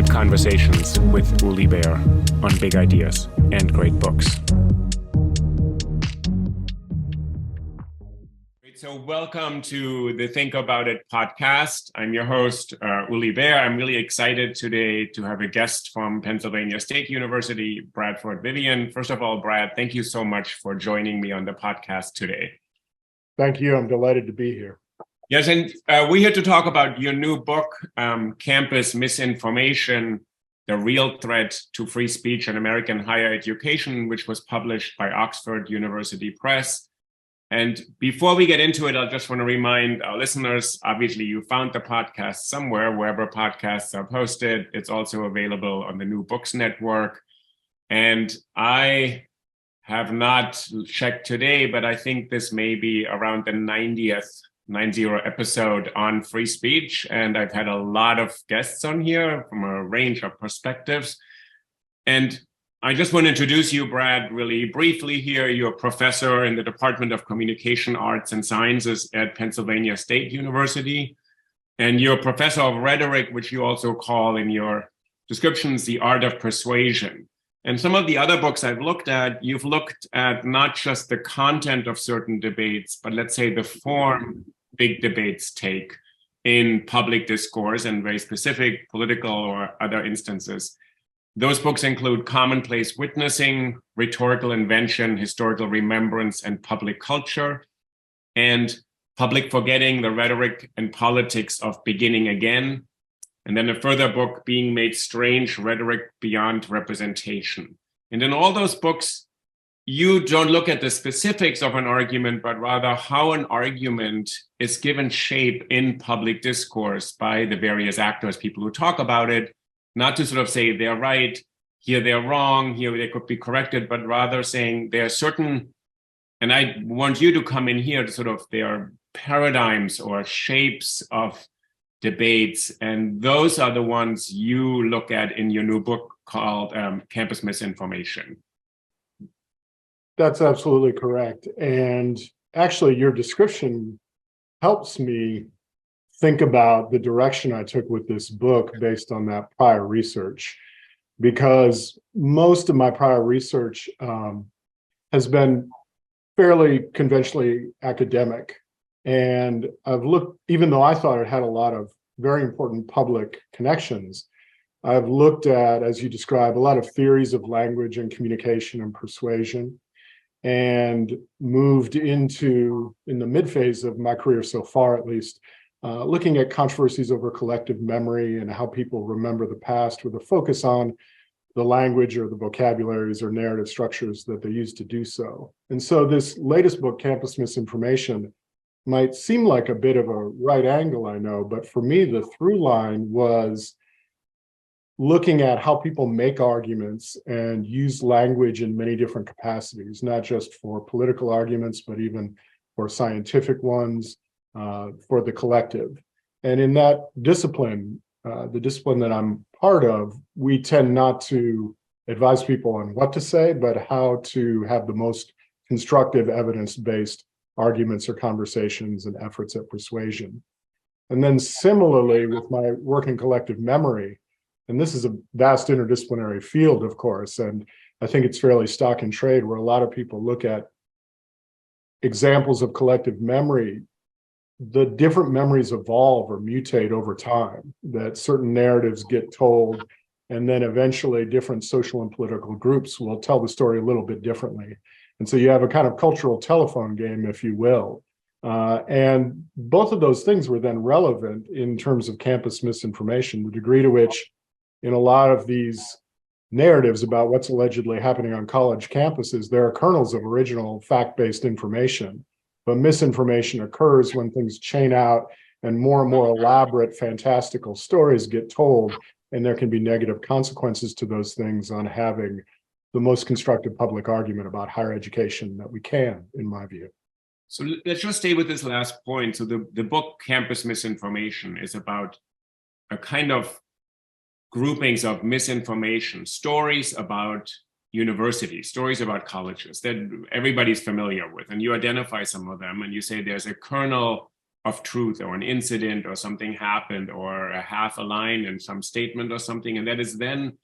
Conversations with Uli Bear on big ideas and great books. So welcome to the Think About It podcast. I'm your host, Uli Bear. I'm really excited today to have a guest from Pennsylvania State University, Bradford Vivian. First of all, Brad, thank you so much for joining me on the podcast today. Thank you. I'm delighted to be here. Yes, and we're here to talk about your new book, Campus Misinformation, The Real Threat to Free Speech and American Higher Education, which was published by Oxford University Press. And before we get into it, I just want to remind our listeners, obviously you found the podcast somewhere, wherever podcasts are posted. It's also available on the New Books Network. And I have not checked today, but I think this may be around the 90 episode on free speech. And I've had a lot of guests on here from a range of perspectives. And I just want to introduce you, Brad, really briefly here. You're a professor in the Department of Communication Arts and Sciences at Pennsylvania State University. And you're a professor of rhetoric, which you also call in your descriptions, the art of persuasion. And some of the other books I've looked at, you've looked at not just the content of certain debates, but let's say the form big debates take in public discourse and very specific political or other instances. Those books include Commonplace Witnessing, Rhetorical Invention, Historical Remembrance, and Public Culture, and Public Forgetting, the Rhetoric and Politics of Beginning Again. And then a further book, Being Made Strange, Rhetoric Beyond Representation. And in all those books, you don't look at the specifics of an argument, but rather how an argument is given shape in public discourse by the various actors, people who talk about it, not to sort of say they're right, here they're wrong, here they could be corrected, but rather saying there are certain, and I want you to come in here to sort of, there are paradigms or shapes of debates, and those are the ones you look at in your new book called Campus Misinformation. That's absolutely correct. And actually, your description helps me think about the direction I took with this book based on that prior research, because most of my prior research has been fairly conventionally academic. And I've looked, even though I thought it had a lot of very important public connections, I've looked at, as you describe, a lot of theories of language and communication and persuasion, and moved into, in the mid-phase of my career so far at least, looking at controversies over collective memory and how people remember the past with a focus on the language or the vocabularies or narrative structures that they use to do so. And so this latest book, Campus Misinformation, might seem like a bit of a right angle, I know, but for me, the through line was looking at how people make arguments and use language in many different capacities, not just for political arguments, but even for scientific ones, for the collective. And in that discipline, the discipline that I'm part of, we tend not to advise people on what to say, but how to have the most constructive evidence-based arguments or conversations and efforts at persuasion. And then similarly with my work in collective memory, and this is a vast interdisciplinary field, of course, and I think it's fairly stock in trade where a lot of people look at examples of collective memory. The different memories evolve or mutate over time, that certain narratives get told, and then eventually different social and political groups will tell the story a little bit differently. And so you have a kind of cultural telephone game, if you will. And both of those things were then relevant in terms of campus misinformation, the degree to which in a lot of these narratives about what's allegedly happening on college campuses, there are kernels of original fact-based information, but misinformation occurs when things chain out and more elaborate, fantastical stories get told, and there can be negative consequences to those things on having the most constructive public argument about higher education that we can, in my view. So let's just stay with this last point. So the book Campus Misinformation is about a kind of groupings of misinformation, stories about universities, stories about colleges that everybody's familiar with. And you identify some of them and you say there's a kernel of truth or an incident or something happened or a half a line in some statement or something, and that is then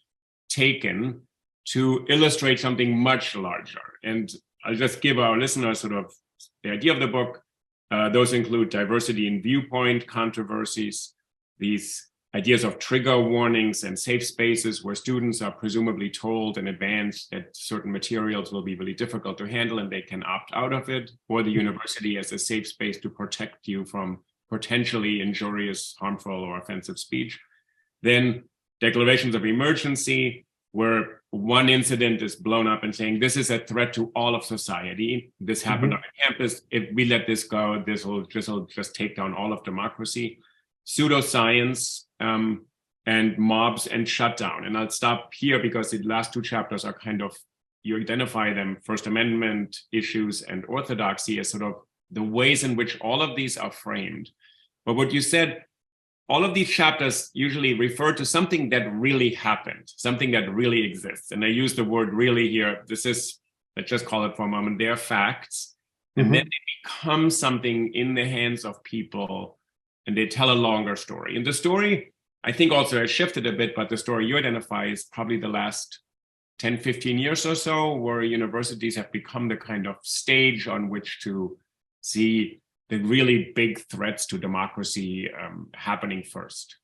taken to illustrate something much larger. And I'll just give our listeners sort of the idea of the book. Those include diversity in viewpoint, controversies, these ideas of trigger warnings and safe spaces where students are presumably told in advance that certain materials will be really difficult to handle and they can opt out of it, or the university as a safe space to protect you from potentially injurious, harmful, or offensive speech. Then declarations of emergency, where one incident is blown up and saying, this is a threat to all of society. This happened on a campus. If we let this go, this will just take down all of democracy. Pseudoscience, and mobs and shutdown. And I'll stop here because the last two chapters are kind of, you identify them, First Amendment issues and orthodoxy as sort of the ways in which all of these are framed. But what you said, all of these chapters usually refer to something that really happened, something that really exists. And I use the word really here. This is, let's just call it for a moment, they're facts. And then they become something in the hands of people and they tell a longer story. And the story, I think also has shifted a bit, but the story you identify is probably the last 10, 15 years or so, where universities have become the kind of stage on which to see the really big threats to democracy happening first.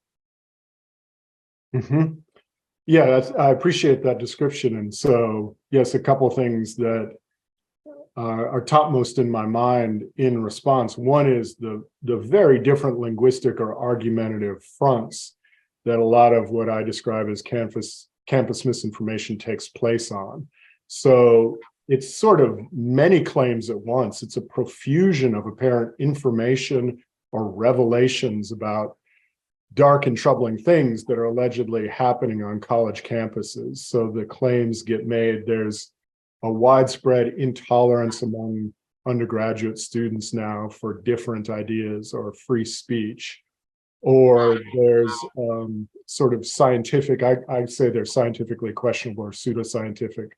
Yeah, I appreciate that description. And so, yes, a couple of things that are topmost in my mind in response. One is the very different linguistic or argumentative fronts that a lot of what I describe as campus misinformation takes place on. So it's sort of many claims at once. It's a profusion of apparent information or revelations about dark and troubling things that are allegedly happening on college campuses. So the claims get made, there's a widespread intolerance among undergraduate students now for different ideas or free speech, or there's sort of scientific, I'd say they're scientifically questionable or pseudoscientific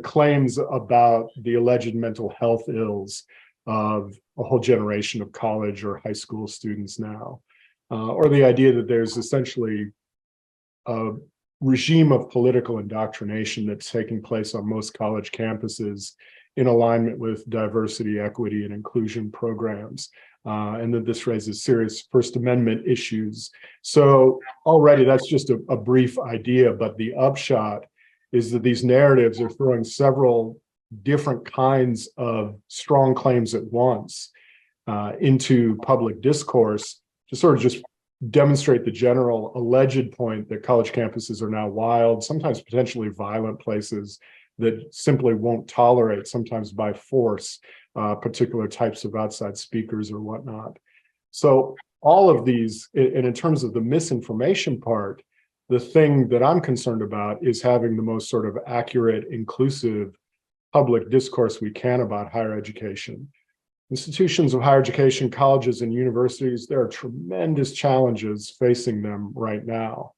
claims about the alleged mental health ills of a whole generation of college or high school students now, or the idea that there's essentially a regime of political indoctrination that's taking place on most college campuses in alignment with diversity, equity, and inclusion programs, and that this raises serious First Amendment issues. So already that's just a brief idea, but the upshot is that these narratives are throwing several different kinds of strong claims at once into public discourse to sort of just demonstrate the general alleged point that college campuses are now wild, sometimes potentially violent places that simply won't tolerate, sometimes by force, particular types of outside speakers or whatnot. So all of these, and in terms of the misinformation part, the thing that I'm concerned about is having the most sort of accurate, inclusive public discourse we can about higher education. Institutions of higher education, colleges and universities, there are tremendous challenges facing them right now.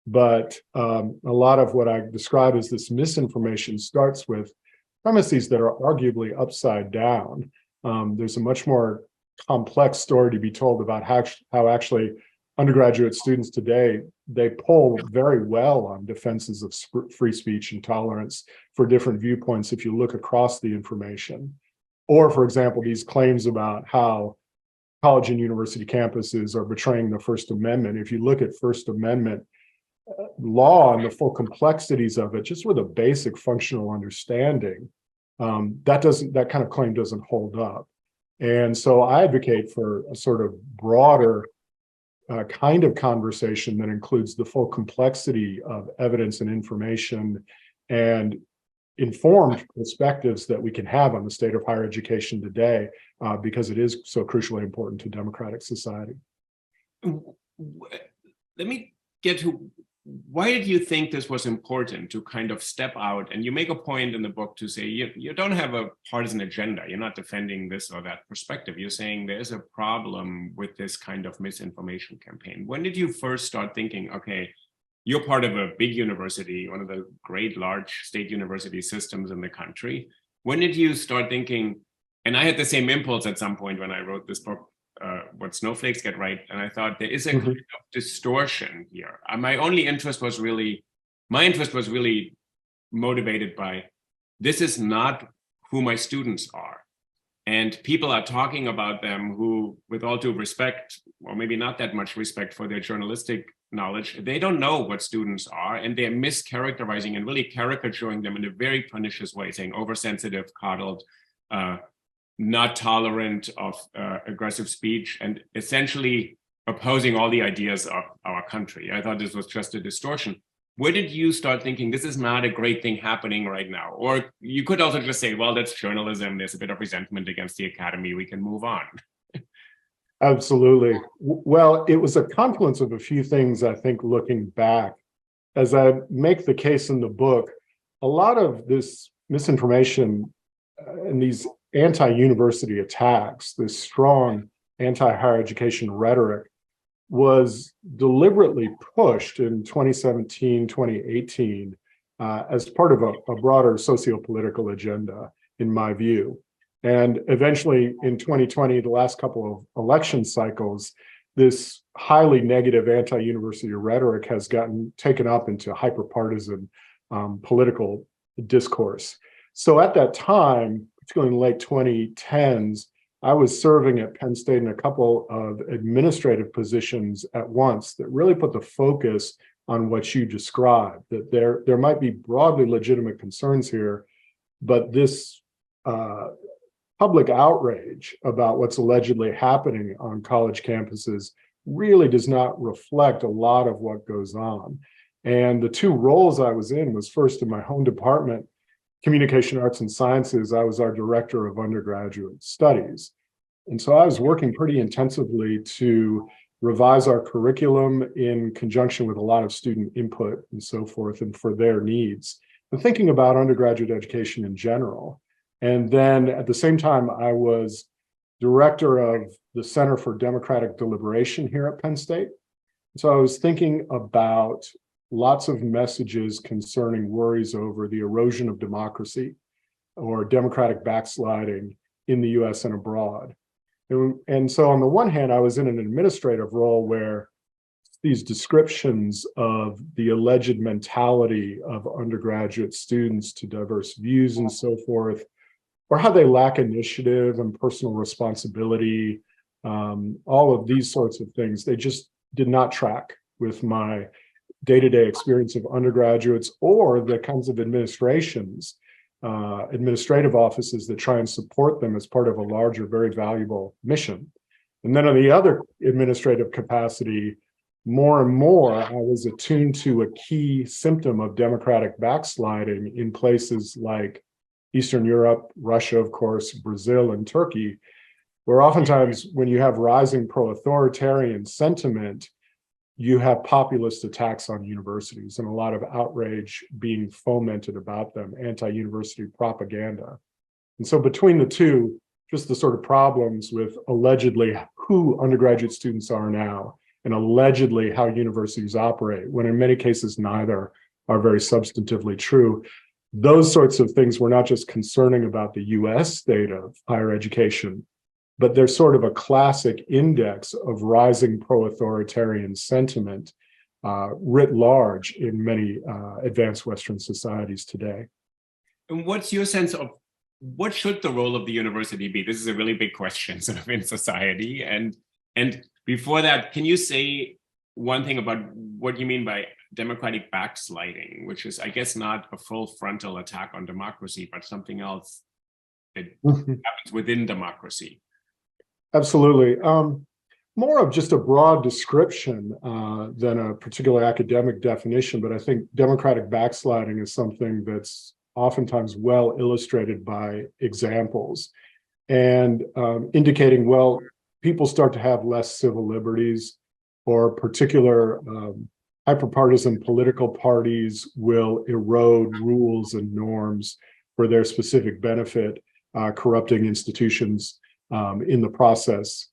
But a lot of what I describe as this misinformation starts with premises that are arguably upside down. There's a much more complex story to be told about how actually undergraduate students today, they poll very well on defenses of free speech and tolerance for different viewpoints if you look across the information. Or, for example, these claims about how college and university campuses are betraying the First Amendment. If you look at First Amendment law and the full complexities of it, just with a basic functional understanding, that kind of claim doesn't hold up. And so I advocate for a sort of broader kind of conversation that includes the full complexity of evidence and information and informed perspectives that we can have on the state of higher education today, because it is so crucially important to democratic society. Let me get to, why did you think this was important to kind of step out? And you make a point in the book to say you don't have a partisan agenda. You're not defending this or that perspective. You're saying there's a problem with this kind of misinformation campaign. When did you first start thinking, okay, you're part of a big university, one of the great large state university systems in the country. When did you start thinking, And I had the same impulse at some point when I wrote this book, What Snowflakes Get Right. And I thought there is a kind of distortion here. My interest was really motivated by, this is not who my students are. And people are talking about them who, with all due respect, or maybe not that much respect for their journalistic knowledge, they don't know what students are, and they're mischaracterizing and really caricaturing them in a very pernicious way, saying oversensitive, coddled, not tolerant of aggressive speech, and essentially opposing all the ideas of our country. I thought this was just a distortion. Where did you start thinking this is not a great thing happening right now? Or you could also just say, well, that's journalism. There's a bit of resentment against the academy. We can move on. Absolutely. Well, it was a confluence of a few things, I think, looking back. As I make the case in the book, a lot of this misinformation and these anti-university attacks, this strong anti-higher education rhetoric, was deliberately pushed in 2017, 2018 as part of a broader socio-political agenda, in my view. And eventually in 2020, the last couple of election cycles, this highly negative anti-university rhetoric has gotten taken up into hyper-partisan political discourse. So at that time, particularly in the late 2010s, I was serving at Penn State in a couple of administrative positions at once that really put the focus on what you described, that there might be broadly legitimate concerns here, but this public outrage about what's allegedly happening on college campuses really does not reflect a lot of what goes on. And the two roles I was in was, first in my home department, Communication Arts and Sciences, I was our director of undergraduate studies. And so I was working pretty intensively to revise our curriculum in conjunction with a lot of student input and so forth, and for their needs, and thinking about undergraduate education in general. And then at the same time, I was director of the Center for Democratic Deliberation here at Penn State. So I was thinking about lots of messages concerning worries over the erosion of democracy or democratic backsliding in the US and abroad. And so on the one hand, I was in an administrative role where these descriptions of the alleged mentality of undergraduate students to diverse views and so forth, or how they lack initiative and personal responsibility, all of these sorts of things, they just did not track with my day-to-day experience of undergraduates or the kinds of administrative offices that try and support them as part of a larger, very valuable mission. And then on the other administrative capacity, more and more, I was attuned to a key symptom of democratic backsliding in places like Eastern Europe, Russia, of course, Brazil, and Turkey, where oftentimes when you have rising pro-authoritarian sentiment, you have populist attacks on universities and a lot of outrage being fomented about them, anti-university propaganda. And so between the two, just the sort of problems with allegedly who undergraduate students are now and allegedly how universities operate, when in many cases neither are very substantively true. Those sorts of things were not just concerning about the US state of higher education, but they're sort of a classic index of rising pro-authoritarian sentiment writ large in many advanced Western societies today. And what's your sense of what should the role of the university be? This is a really big question sort of in society. And before that, can you say one thing about what you mean by democratic backsliding, which is, I guess, not a full frontal attack on democracy, but something else that happens within democracy? Absolutely. More of just a broad description than a particular academic definition, but I think democratic backsliding is something that's oftentimes well illustrated by examples and indicating, well, people start to have less civil liberties, or particular hyperpartisan political parties will erode rules and norms for their specific benefit, corrupting institutions in the process.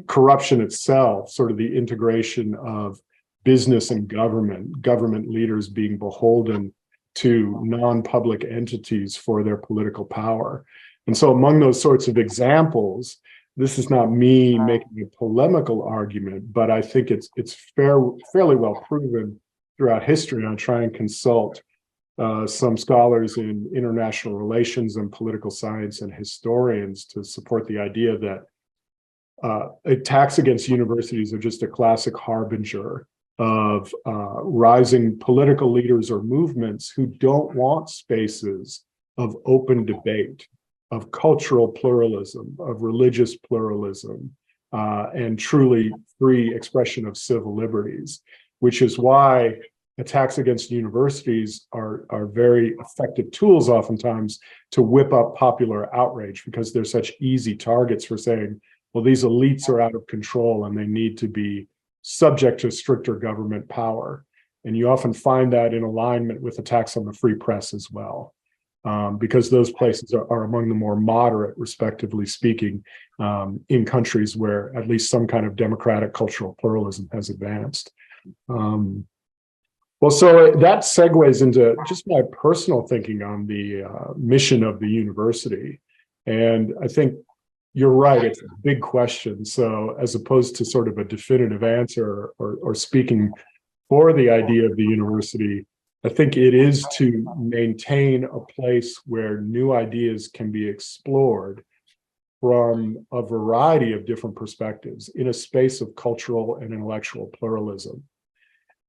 Corruption itself, sort of the integration of business and government leaders being beholden to non-public entities for their political power. And so among those sorts of examples, this is not me making a polemical argument, but I think it's fairly well proven throughout history. I try and consult some scholars in international relations and political science and historians to support the idea that attacks against universities are just a classic harbinger of rising political leaders or movements who don't want spaces of open debate, of cultural pluralism, of religious pluralism, and truly free expression of civil liberties, which is why attacks against universities are very effective tools oftentimes to whip up popular outrage, because they're such easy targets for saying, well, these elites are out of control and they need to be subject to stricter government power. And you often find that in alignment with attacks on the free press as well, because those places are among the more moderate, respectively speaking, in countries where at least some kind of democratic cultural pluralism has advanced. Well, so that segues into just my personal thinking on the mission of the university. And I think you're right, it's a big question. So as opposed to sort of a definitive answer or speaking for the idea of the university, I think it is to maintain a place where new ideas can be explored from a variety of different perspectives in a space of cultural and intellectual pluralism.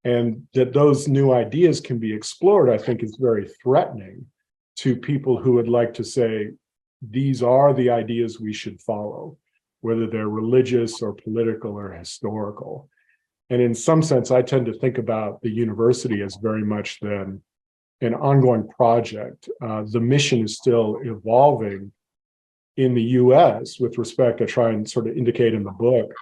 And that those new ideas can be explored, I think, is very threatening to people who would like to say, these are the ideas we should follow, whether they're religious or political or historical. And in some sense, I tend to think about the university as very much then an ongoing project. The mission is still evolving in the US with respect, I try and sort of indicate in the book,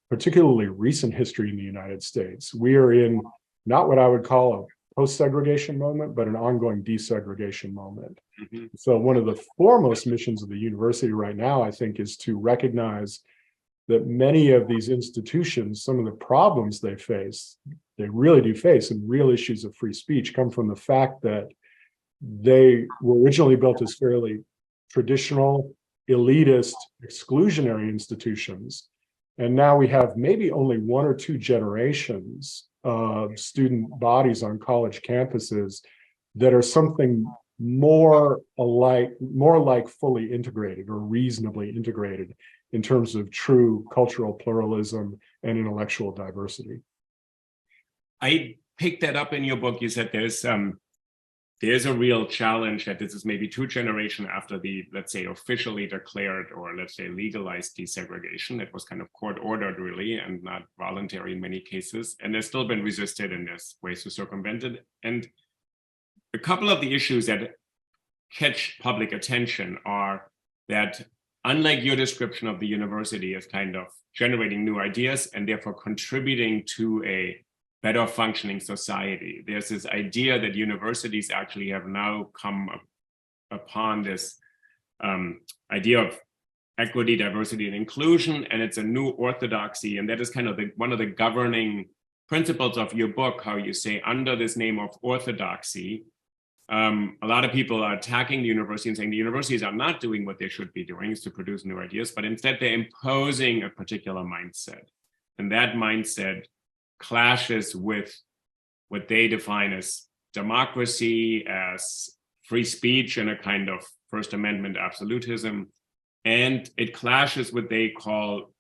particularly recent history in the United States. We are in not what I would call a post-segregation moment, but an ongoing desegregation moment. Mm-hmm. So one of the foremost missions of the university right now, I think, is to recognize that many of these institutions, some of the problems they face, they really do face, and real issues of free speech come from the fact that they were originally built as fairly traditional, elitist, exclusionary institutions. And now we have maybe only one or two generations of student bodies on college campuses that are something more like fully integrated or reasonably integrated in terms of true cultural pluralism and intellectual diversity. I picked that up in your book. You said there's a real challenge that this is maybe two generations after the, let's say, officially declared or let's say legalized desegregation. It was kind of court ordered really and not voluntary in many cases. And there's still been resisted and there's ways to circumvent it. And a couple of the issues that catch public attention are that unlike your description of the university as kind of generating new ideas and therefore contributing to a better functioning society, there's this idea that universities actually have now come upon this idea of equity, diversity, and inclusion, and it's a new orthodoxy, and that is kind of one of the governing principles of your book, how you say under this name of orthodoxy, a lot of people are attacking the university and saying the universities are not doing what they should be doing, is to produce new ideas, but instead they're imposing a particular mindset. And that mindset clashes with what they define as democracy, as free speech and a kind of First Amendment absolutism. And it clashes with what they call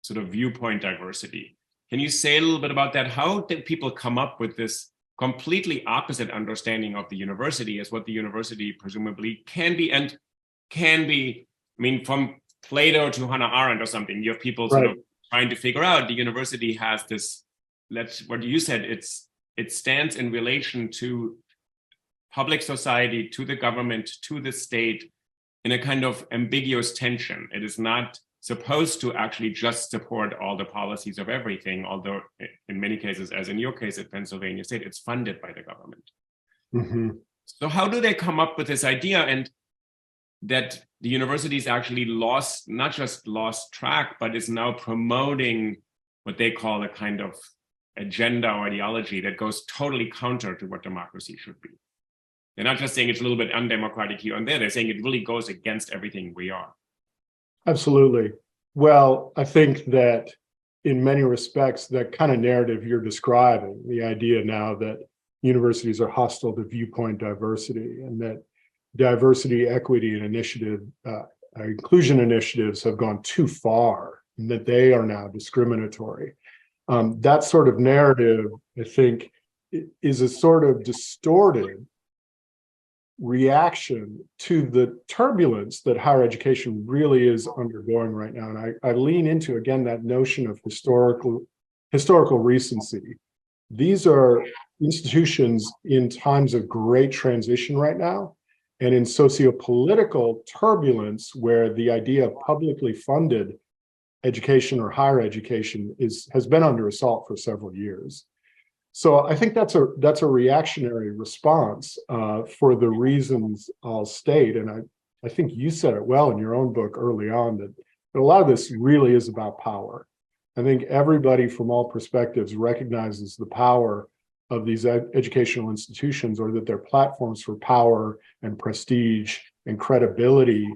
sort of viewpoint diversity. Can you say a little bit about that? How did people come up with this completely opposite understanding of the university as what the university presumably can be, and can be, I mean, from Plato to Hannah Arendt or something, you have people sort of trying to figure out the university has this, what you said, it stands in relation to public society, to the government, to the state in a kind of ambiguous tension. It is not supposed to actually just support all the policies of everything, although in many cases, as in your case at Pennsylvania State, it's funded by the government. Mm-hmm. So how do they come up with this idea, and that the universities actually not just lost track, but is now promoting what they call a kind of agenda or ideology that goes totally counter to what democracy should be? They're not just saying it's a little bit undemocratic here and there. They're saying it really goes against everything we are. Absolutely. Well, I think that in many respects, that kind of narrative you're describing, the idea now that universities are hostile to viewpoint diversity and that diversity, equity, and inclusion initiatives have gone too far and that they are now discriminatory. That sort of narrative, I think, is a sort of distorted reaction to the turbulence that higher education really is undergoing right now. And I lean into, again, that notion of historical recency. These are institutions in times of great transition right now, and in socio-political turbulence where the idea of publicly funded education or higher education has been under assault for several years. So I think that's a reactionary response for the reasons I'll state. And I think you said it well in your own book early on that a lot of this really is about power. I think everybody from all perspectives recognizes the power of these educational institutions, or that they're platforms for power and prestige and credibility,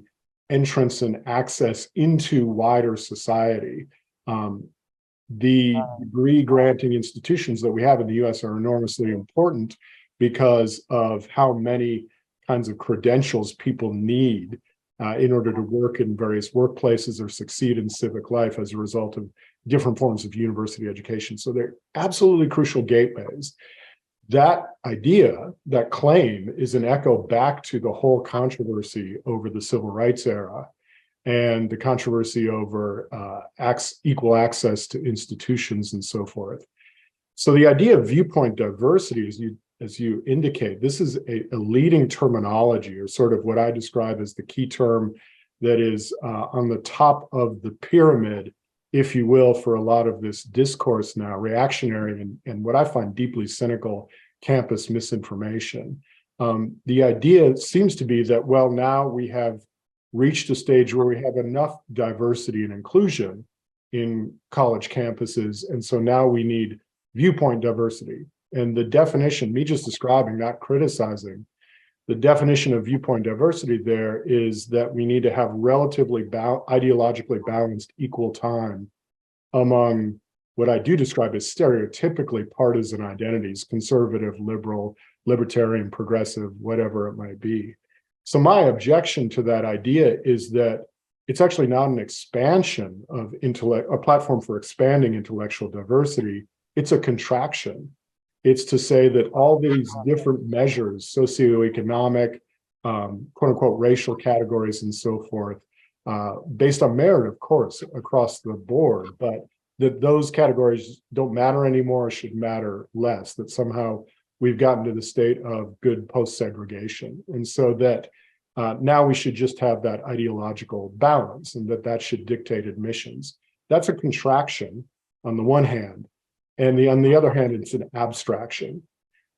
entrance and access into wider society. The degree granting institutions that we have in the US are enormously important because of how many kinds of credentials people need in order to work in various workplaces or succeed in civic life as a result of different forms of university education. So they're absolutely crucial gateways. That idea, that claim, is an echo back to the whole controversy over the civil rights era and the controversy over equal access to institutions and so forth. So the idea of viewpoint diversity, as you indicate, this is a leading terminology, or sort of what I describe as the key term that is on the top of the pyramid, if you will, for a lot of this discourse now, reactionary and what I find deeply cynical campus misinformation. The idea seems to be that, well, now we have reached a stage where we have enough diversity and inclusion in college campuses, and so now we need viewpoint diversity. And the definition, me just describing, not criticizing, the definition of viewpoint diversity there is that we need to have relatively ideologically balanced equal time among what I do describe as stereotypically partisan identities: conservative, liberal, libertarian, progressive, whatever it might be. So my objection to that idea is that it's actually not an expansion of a platform for expanding intellectual diversity. It's a contraction. It's to say that all these different measures, socioeconomic, quote unquote, racial categories and so forth, based on merit, of course, across the board, but that those categories don't matter anymore, should matter less, that somehow we've gotten to the state of good post-segregation. And so that now we should just have that ideological balance, and that should dictate admissions. That's a contraction on the one hand. And on the other hand, it's an abstraction.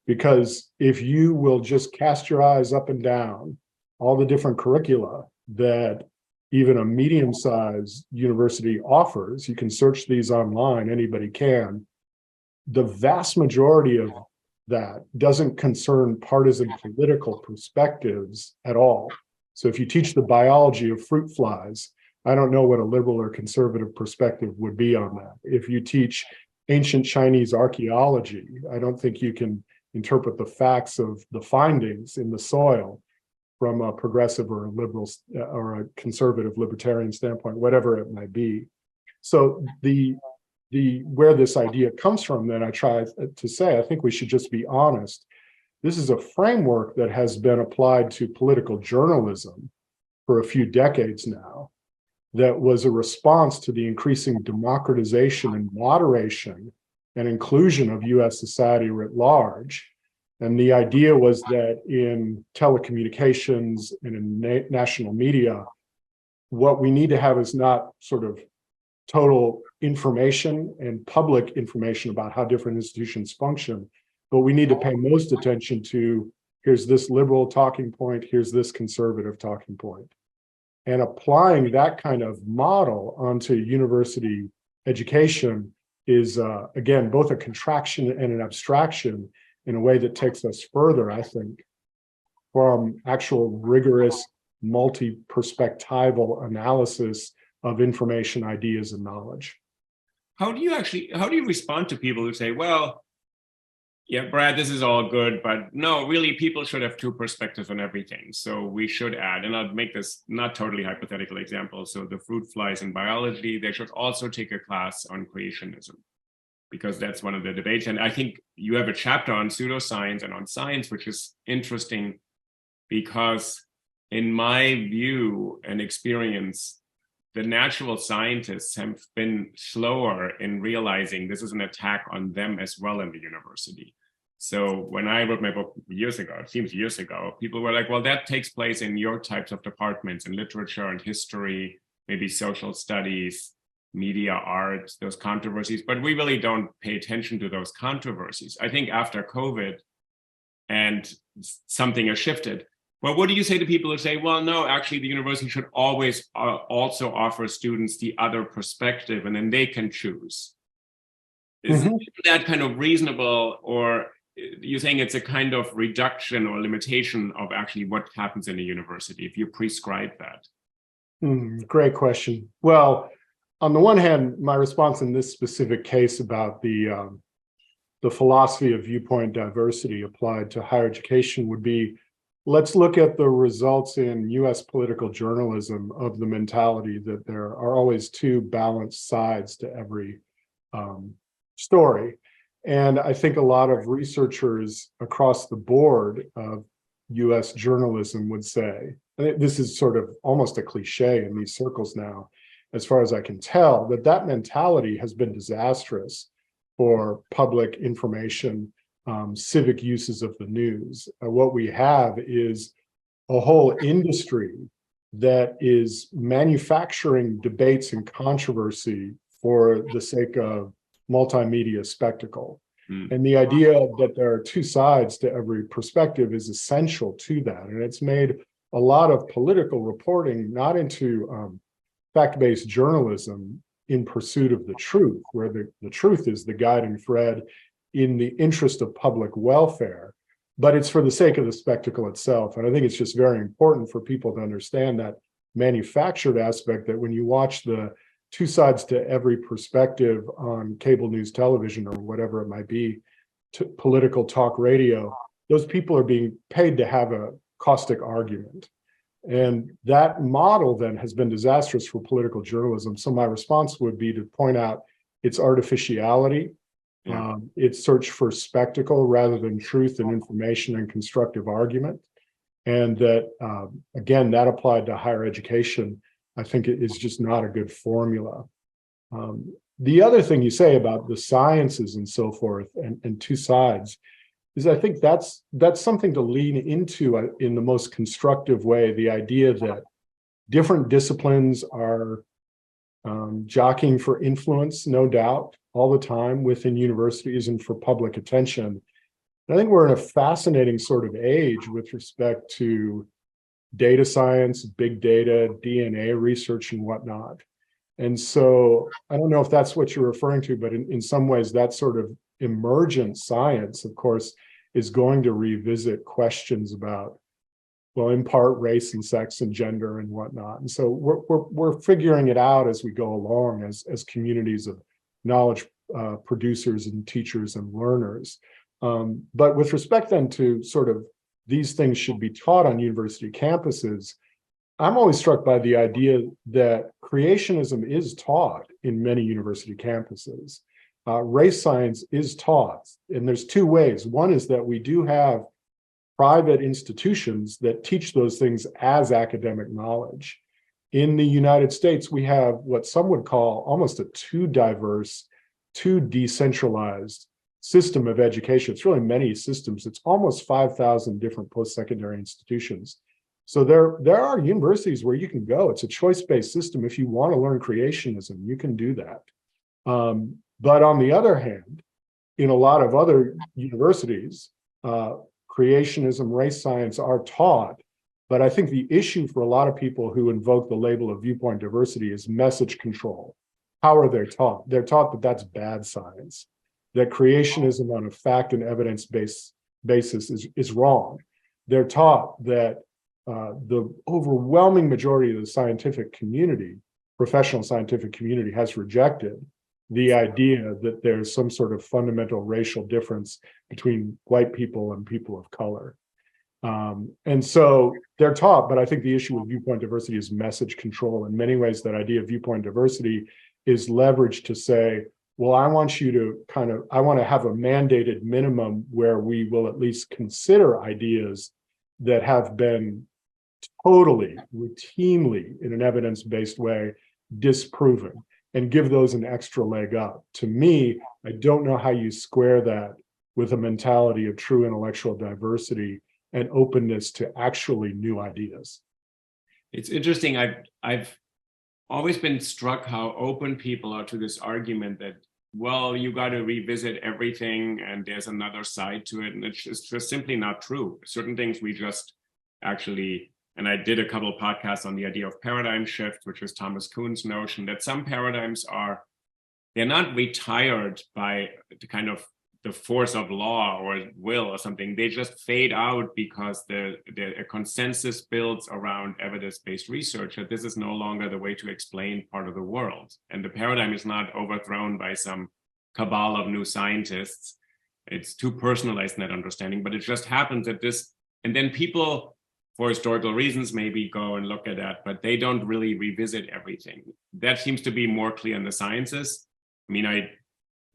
Because if you will just cast your eyes up and down all the different curricula that even a medium-sized university offers, you can search these online, anybody can, the vast majority of that doesn't concern partisan political perspectives at all. So if you teach the biology of fruit flies, I don't know what a liberal or conservative perspective would be on that. If you teach ancient Chinese archaeology, I don't think you can interpret the facts of the findings in the soil from a progressive or a liberal or a conservative libertarian standpoint, whatever it might be. So where this idea comes from, then I try to say, I think we should just be honest. This is a framework that has been applied to political journalism for a few decades now, that was a response to the increasing democratization and moderation and inclusion of US society writ large. And the idea was that in telecommunications and in national media, what we need to have is not sort of total information and public information about how different institutions function, but we need to pay most attention to, here's this liberal talking point, here's this conservative talking point. And applying that kind of model onto university education is, again, both a contraction and an abstraction in a way that takes us further, I think, from actual rigorous multi-perspectival analysis of information, ideas, and knowledge. How do you respond to people who say, well, yeah, Brad, this is all good, but no, really, people should have two perspectives on everything. So we should add, and I'll make this not totally hypothetical example. So the fruit flies in biology, they should also take a class on creationism, because that's one of the debates. And I think you have a chapter on pseudoscience and on science, which is interesting because in my view and experience, the natural scientists have been slower in realizing this is an attack on them as well in the university. So when I wrote my book years ago, it seems years ago, people were like, well, that takes place in your types of departments, in literature and history, maybe social studies, media, art, those controversies, but we really don't pay attention to those controversies. I think after COVID and something has shifted. Well, what do you say to people who say, well, no, actually, the university should always also offer students the other perspective, and then they can choose? Is that kind of reasonable, or you're saying it's a kind of reduction or limitation of actually what happens in a university if you prescribe that? Great question. Well, on the one hand, my response in this specific case about the philosophy of viewpoint diversity applied to higher education would be, let's look at the results in US political journalism of the mentality that there are always two balanced sides to every story. And I think a lot of researchers across the board of US journalism would say, and this is sort of almost a cliche in these circles now, as far as I can tell, that mentality has been disastrous for public information, civic uses of the news. What we have is a whole industry that is manufacturing debates and controversy for the sake of multimedia spectacle. And the idea that there are two sides to every perspective is essential to that. And it's made a lot of political reporting not into fact-based journalism in pursuit of the truth, where the truth is the guiding thread in the interest of public welfare, but it's for the sake of the spectacle itself. And I think it's just very important for people to understand that manufactured aspect, that when you watch the two sides to every perspective on cable news television or whatever it might be, to political talk radio, those people are being paid to have a caustic argument. And that model then has been disastrous for political journalism. So my response would be to point out its artificiality, its search for spectacle rather than truth and information and constructive argument. And that, again, that applied to higher education, I think it is just not a good formula. The other thing you say about the sciences and so forth and two sides is, I think that's something to lean into in the most constructive way, the idea that different disciplines are jockeying for influence, no doubt, all the time within universities and for public attention. And I think we're in a fascinating sort of age with respect to data science, big data, DNA research, and whatnot. And so I don't know if that's what you're referring to, but in some ways, that sort of emergent science, of course, is going to revisit questions about, well, in part, race and sex and gender and whatnot. And so we're figuring it out as we go along as communities of knowledge producers and teachers and learners. But with respect then to sort of these things should be taught on university campuses, I'm always struck by the idea that creationism is taught in many university campuses. Race science is taught, and there's two ways. One is that we do have private institutions that teach those things as academic knowledge. In the United States, we have what some would call almost a too diverse, too decentralized system of education. It's really many systems. It's almost 5,000 different post-secondary institutions. So there are universities where you can go. It's a choice-based system. If you want to learn creationism, you can do that. But on the other hand, in a lot of other universities, creationism, race science are taught. But I think the issue for a lot of people who invoke the label of viewpoint diversity is message control. How are they taught? They're taught that that's bad science, that creationism on a fact and evidence basis is wrong. they're taught that the overwhelming majority of the scientific community, professional scientific community, has rejected the idea that there's some sort of fundamental racial difference between white people and people of color. And so they're taught, but I think the issue with viewpoint diversity is message control. In many ways, that idea of viewpoint diversity is leveraged to say, well, I want you to I want to have a mandated minimum where we will at least consider ideas that have been totally, routinely, in an evidence-based way, disproven, and give those an extra leg up. To me, I don't know how you square that with a mentality of true intellectual diversity and openness to actually new ideas. It's interesting. I've always been struck how open people are to this argument that, well, you got to revisit everything and there's another side to it. And it's just simply not true. Certain things we just actually, and I did a couple of podcasts on the idea of paradigm shift, which was Thomas Kuhn's notion that some paradigms they're not retired by the kind of the force of law or will or something. They just fade out because a consensus builds around evidence-based research that this is no longer the way to explain part of the world. And the paradigm is not overthrown by some cabal of new scientists. It's too personalized in that understanding, but it just happens that and then people, for historical reasons, maybe go and look at that, but they don't really revisit everything. That seems to be more clear in the sciences. I mean,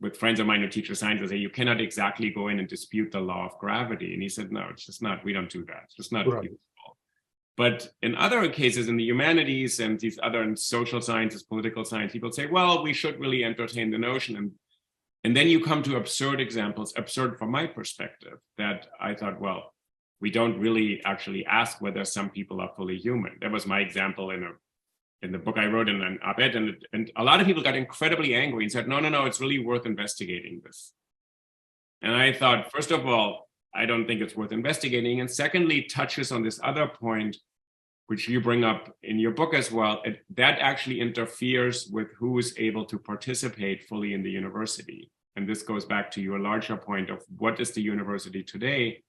with friends of mine who teach science, I say, you cannot exactly go in and dispute the law of gravity. And he said, no, it's just not, we don't do that. It's just not right. useful. But in other cases, in the humanities and these other social sciences, political science, people say, well, we should really entertain the notion. And then you come to absurd examples, absurd from my perspective, that I thought, well, we don't really actually ask whether some people are fully human. That was my example in the book I wrote in an op-ed, and a lot of people got incredibly angry and said, no, it's really worth investigating this. And I thought, first of all, I don't think it's worth investigating. And secondly, touches on this other point, which you bring up in your book as well, that actually interferes with who is able to participate fully in the university. And this goes back to your larger point of what is the university today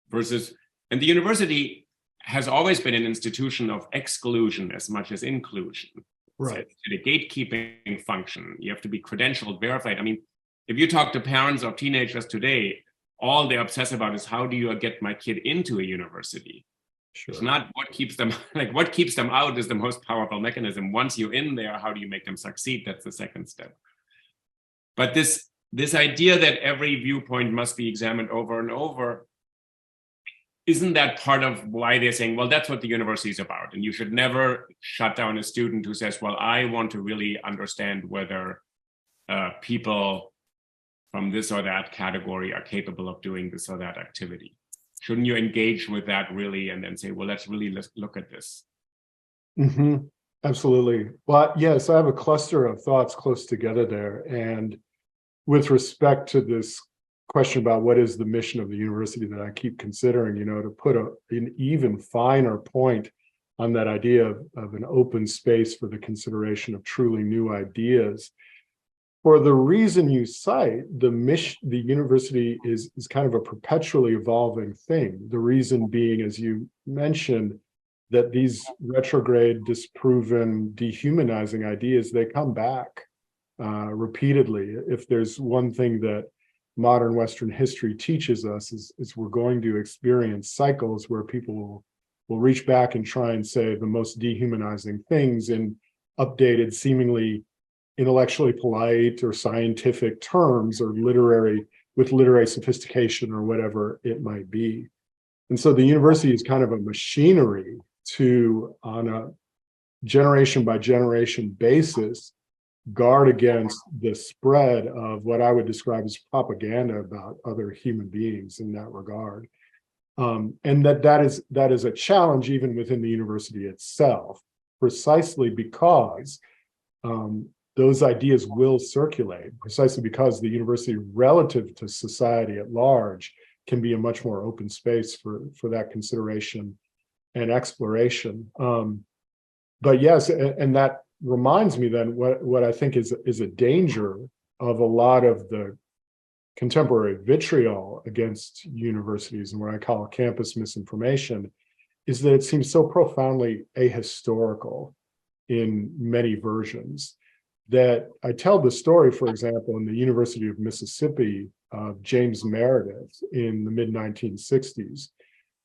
versus, and the university has always been an institution of exclusion as much as inclusion. Right. So the gatekeeping function, you have to be credentialed, verified. I mean, if you talk to parents of teenagers today, all they obsess about is how do you get my kid into a university? Sure. It's not what keeps them, like what keeps them out is the most powerful mechanism. Once you're in there, how do you make them succeed? That's the second step. But this idea that every viewpoint must be examined over and over, isn't that part of why they're saying, well, that's what the university is about? And you should never shut down a student who says, well, I want to really understand whether people from this or that category are capable of doing this or that activity. Shouldn't you engage with that really and then say, well, let's look at this? Mm-hmm. Absolutely. Well, yes, I have a cluster of thoughts close together there. And with respect to this question about what is the mission of the university that I keep considering, to put an even finer point on that idea of an open space for the consideration of truly new ideas. For the reason you cite, the university is kind of a perpetually evolving thing. The reason being, as you mentioned, that these retrograde, disproven, dehumanizing ideas, they come back repeatedly. If there's one thing that modern Western history teaches us is we're going to experience cycles where people will reach back and try and say the most dehumanizing things in updated, seemingly intellectually polite or scientific terms or with literary sophistication or whatever it might be. And so the university is kind of a machinery to, on a generation by generation basis, guard against the spread of what I would describe as propaganda about other human beings in that regard. And that is a challenge even within the university itself, precisely because those ideas will circulate, precisely because the university relative to society at large can be a much more open space for that consideration and exploration. But yes, and that reminds me then what I think is a danger of a lot of the contemporary vitriol against universities and what I call campus misinformation is that it seems so profoundly ahistorical in many versions that I tell the story, for example, in the University of Mississippi of James Meredith in the mid-1960s.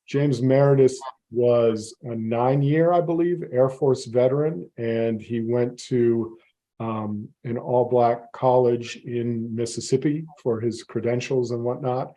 James Meredith was a 9-year, I believe, Air Force veteran, and he went to an all-Black college in Mississippi for his credentials and whatnot.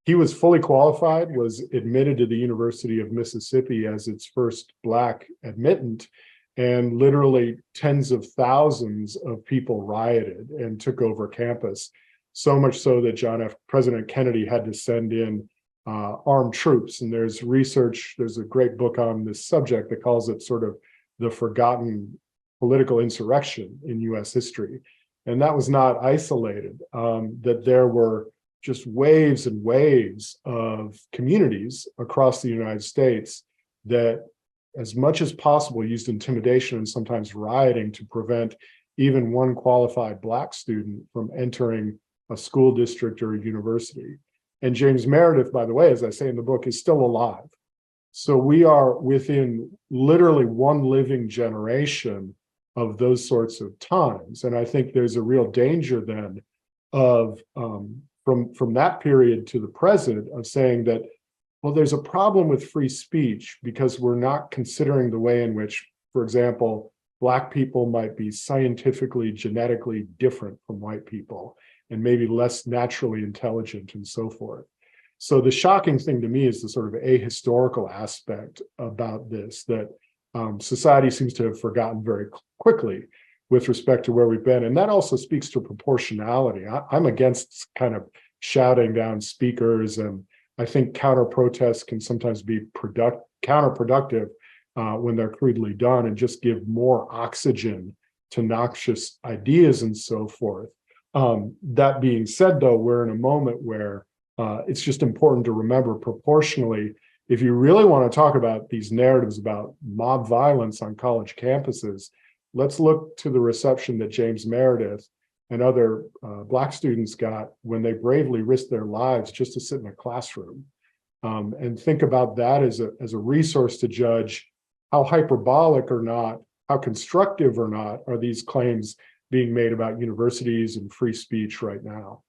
He was fully qualified, was admitted to the University of Mississippi as its first Black admittant, and literally tens of thousands of people rioted and took over campus, so much so that President Kennedy had to send in armed troops. And there's research, there's a great book on this subject that calls it sort of the forgotten political insurrection in US history. And that was not isolated, that there were just waves and waves of communities across the United States that, as much as possible, used intimidation and sometimes rioting to prevent even one qualified Black student from entering a school district or a university. And James Meredith, by the way, as I say in the book, is still alive. So we are within literally one living generation of those sorts of times. And I think there's a real danger then of, from that period to the present, of saying that, well, there's a problem with free speech because we're not considering the way in which, for example, Black people might be scientifically, genetically different from white people and maybe less naturally intelligent and so forth. So the shocking thing to me is the sort of ahistorical aspect about this, that society seems to have forgotten very quickly with respect to where we've been. And that also speaks to proportionality. I'm against kind of shouting down speakers, and I think counter-protests can sometimes be counterproductive when they're crudely done and just give more oxygen to noxious ideas and so forth. That being said, though, we're in a moment where it's just important to remember proportionally, if you really want to talk about these narratives about mob violence on college campuses, let's look to the reception that James Meredith and other Black students got when they bravely risked their lives just to sit in a classroom, and think about that as a resource to judge how hyperbolic or not, how constructive or not are these claims being made about universities and free speech right now.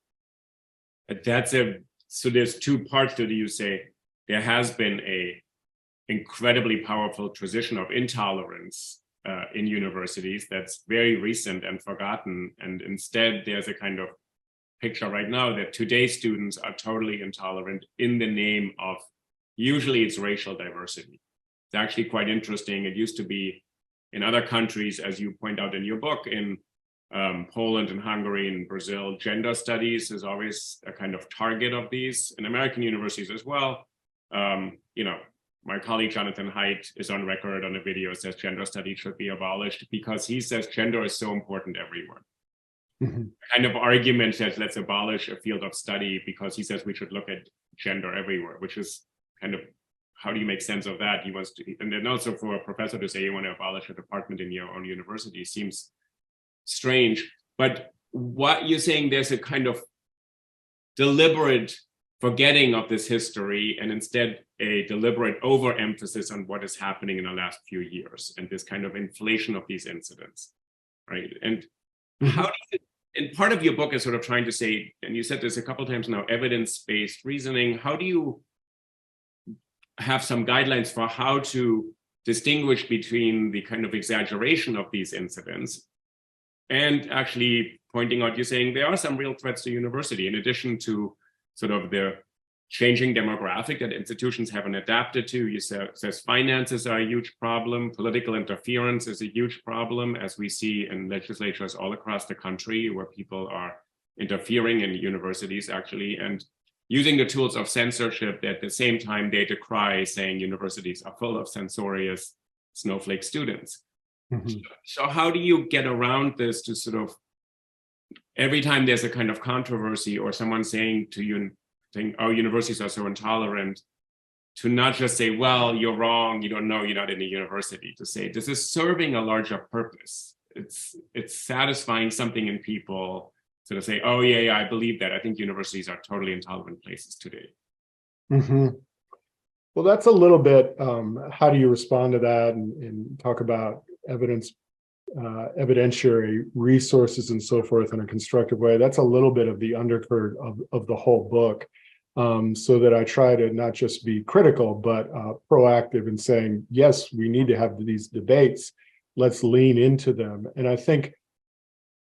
So there's two parts to it. You say there has been a incredibly powerful tradition of intolerance in universities that's very recent and forgotten. And instead, there's a kind of picture right now that today's students are totally intolerant in the name of, usually it's racial diversity. It's actually quite interesting. It used to be in other countries, as you point out in your book, in Poland and Hungary and Brazil, gender studies is always a kind of target of these. In American universities as well. My colleague Jonathan Haidt is on record on a video, says gender studies should be abolished because he says gender is so important everywhere. Mm-hmm. Kind of argument that let's abolish a field of study because he says we should look at gender everywhere, which is kind of, how do you make sense of that? He wants to, and then also for a professor to say you want to abolish a department in your own university seems strange. But what you're saying, there's a kind of deliberate forgetting of this history and instead a deliberate overemphasis on what is happening in the last few years and this kind of inflation of these incidents, right? And how do you, and part of your book is sort of trying to say, and you said this a couple of times now, evidence-based reasoning. How do you have some guidelines for how to distinguish between the kind of exaggeration of these incidents and actually pointing out, you're saying there are some real threats to university in addition to sort of the changing demographic that institutions haven't adapted to. You says finances are a huge problem. Political interference is a huge problem, as we see in legislatures all across the country where people are interfering in universities actually, and using the tools of censorship that at the same time they decry, saying universities are full of censorious snowflake students. Mm-hmm. So how do you get around this to sort of, every time there's a kind of controversy or someone saying to you, saying, oh, universities are so intolerant, to not just say, well, you're wrong, you don't know, you're not in a university, to say, this is serving a larger purpose. It's satisfying something in people, So to say, oh yeah, I believe that. I think universities are totally intolerant places today. Mm-hmm. Well, that's a little bit, how do you respond to that and talk about evidentiary resources and so forth in a constructive way? That's a little bit of the undercurrent of the whole book, so that I try to not just be critical, but proactive in saying, yes, we need to have these debates. Let's lean into them. And I think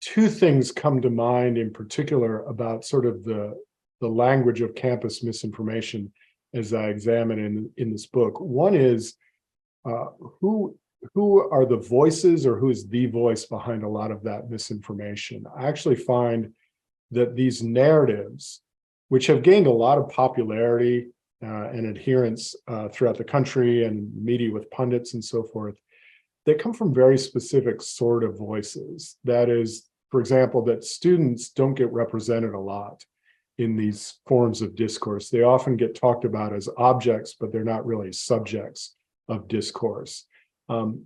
two things come to mind in particular about sort of the language of campus misinformation as I examine in this book. One is who are the voices, or who is the voice behind a lot of that misinformation. I actually find that these narratives, which have gained a lot of popularity and adherence throughout the country and media with pundits and so forth, they come from very specific sort of voices. That is, for example, that students don't get represented a lot in these forms of discourse. They often get talked about as objects, but they're not really subjects of discourse.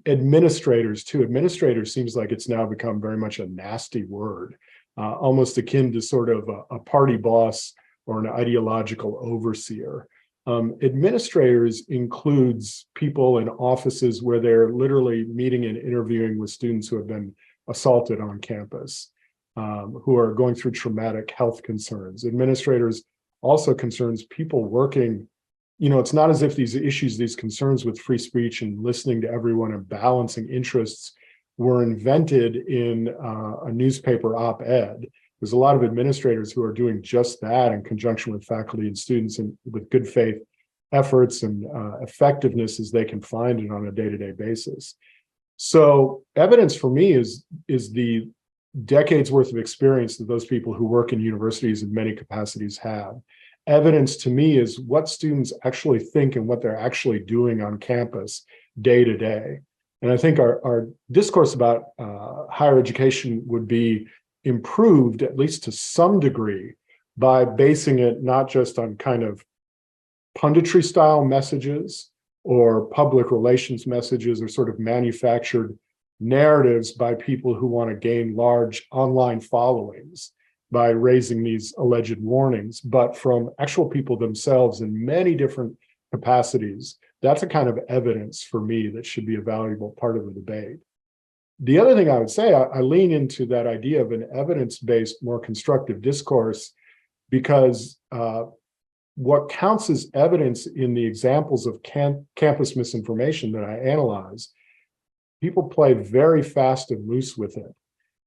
Administrators too. Administrators seems like it's now become very much a nasty word, almost akin to sort of a party boss or an ideological overseer. Administrators includes people in offices where they're literally meeting and interviewing with students who have been assaulted on campus, who are going through traumatic health concerns. Administrators also concerns people working. It's not as if these issues, these concerns with free speech and listening to everyone and balancing interests were invented in a newspaper op-ed. There's a lot of administrators who are doing just that in conjunction with faculty and students, and with good faith efforts and effectiveness as they can find it on a day-to-day basis. So evidence for me is the decades worth of experience that those people who work in universities in many capacities have. Evidence to me is what students actually think and what they're actually doing on campus day to day. And I think our discourse about higher education would be improved, at least to some degree, by basing it not just on kind of punditry style messages or public relations messages or sort of manufactured narratives by people who want to gain large online followings by raising these alleged warnings, but from actual people themselves in many different capacities. That's a kind of evidence for me that should be a valuable part of the debate. The other thing I would say, I lean into that idea of an evidence-based, more constructive discourse, because what counts as evidence in the examples of campus misinformation that I analyze, people play very fast and loose with it.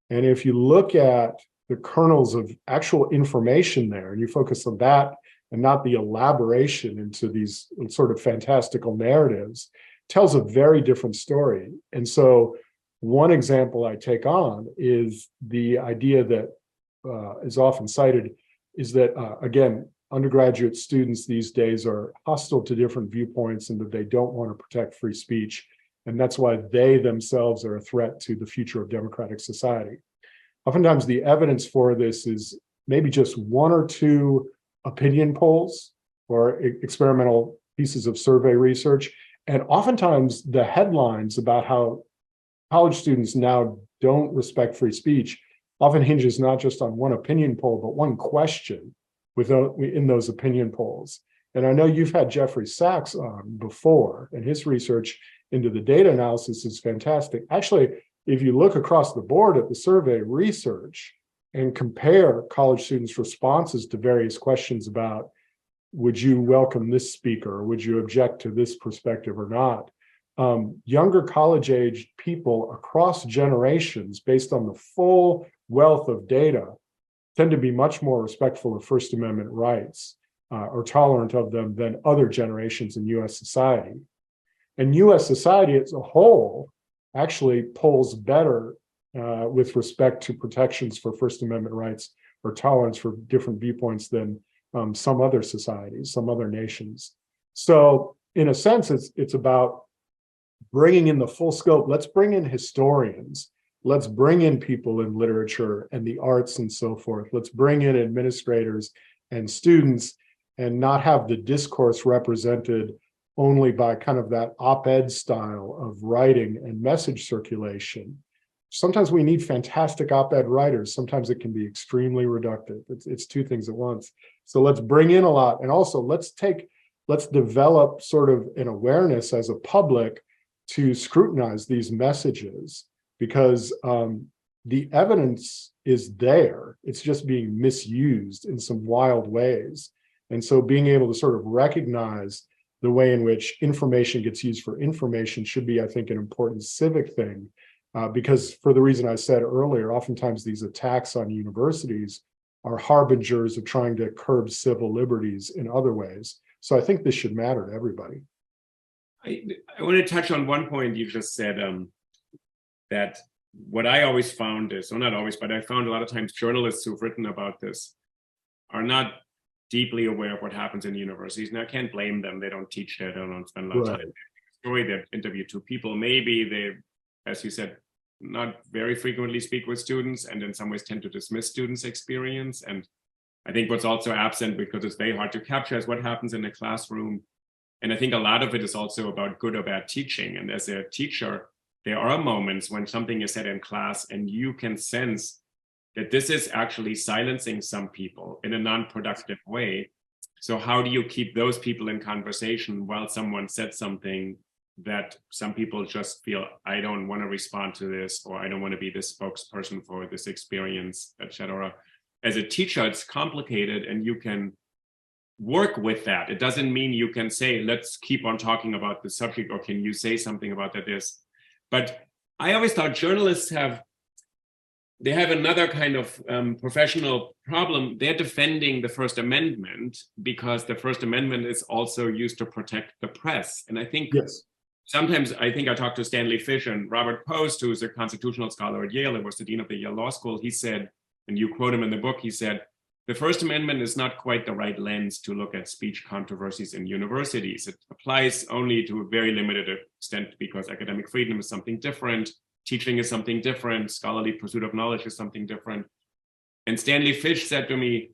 And if you look at the kernels of actual information there, and you focus on that and not the elaboration into these sort of fantastical narratives, tells a very different story. And so one example I take on is the idea that is often cited is that, again, undergraduate students these days are hostile to different viewpoints and that they don't want to protect free speech. And that's why they themselves are a threat to the future of democratic society. Oftentimes, the evidence for this is maybe just one or two opinion polls or experimental pieces of survey research. And oftentimes, the headlines about how college students now don't respect free speech often hinges not just on one opinion poll, but one question in those opinion polls. And I know you've had Jeffrey Sachs on before, and his research into the data analysis is fantastic. Actually, if you look across the board at the survey research and compare college students' responses to various questions about, would you welcome this speaker, or would you object to this perspective or not? Younger college-aged people across generations, based on the full wealth of data, tend to be much more respectful of First Amendment rights or tolerant of them than other generations in US society. And US society as a whole actually polls better with respect to protections for First Amendment rights or tolerance for different viewpoints than some other societies, some other nations. So in a sense, it's about bringing in the full scope. Let's bring in historians. Let's bring in people in literature and the arts and so forth. Let's bring in administrators and students and not have the discourse represented only by kind of that op-ed style of writing and message circulation. sometimes we need fantastic op-ed writers. Sometimes it can be extremely reductive. It's two things at once. So let's bring in a lot. And also let's develop sort of an awareness as a public to scrutinize these messages, because the evidence is there. It's just being misused in some wild ways. And so being able to sort of recognize the way in which information gets used for information should be, I think, an important civic thing. Because for the reason I said earlier, oftentimes these attacks on universities are harbingers of trying to curb civil liberties in other ways. So I think this should matter to everybody. I want to touch on one point you just said, that what I always found is, well, not always, but I found a lot of times journalists who've written about this are not deeply aware of what happens in universities. And I can't blame them. They don't teach there, they don't spend a lot of time. They interview two people. Maybe they, as you said, not very frequently speak with students, and in some ways tend to dismiss students' experience. And I think what's also absent, because it's very hard to capture, is what happens in the classroom. And I think a lot of it is also about good or bad teaching. And as a teacher, there are moments when something is said in class and you can sense that this is actually silencing some people in a non-productive way. So how do you keep those people in conversation while someone said something that some people just feel, I don't want to respond to this, or I don't want to be this spokesperson for this experience, etc. As a teacher, it's complicated, and you can work with that. It doesn't mean you can say, let's keep on talking about the subject, or can you say something about that this. But I always thought journalists have another kind of professional problem. They're defending the First Amendment because the First Amendment is also used to protect the press. And I think sometimes, I think I talked to Stanley Fish and Robert Post, who's a constitutional scholar at Yale and was the dean of the Yale Law School. He said, and you quote him in the book, he said, the First Amendment is not quite the right lens to look at speech controversies in universities. It applies only to a very limited extent because academic freedom is something different, teaching is something different, scholarly pursuit of knowledge is something different. And Stanley Fish said to me,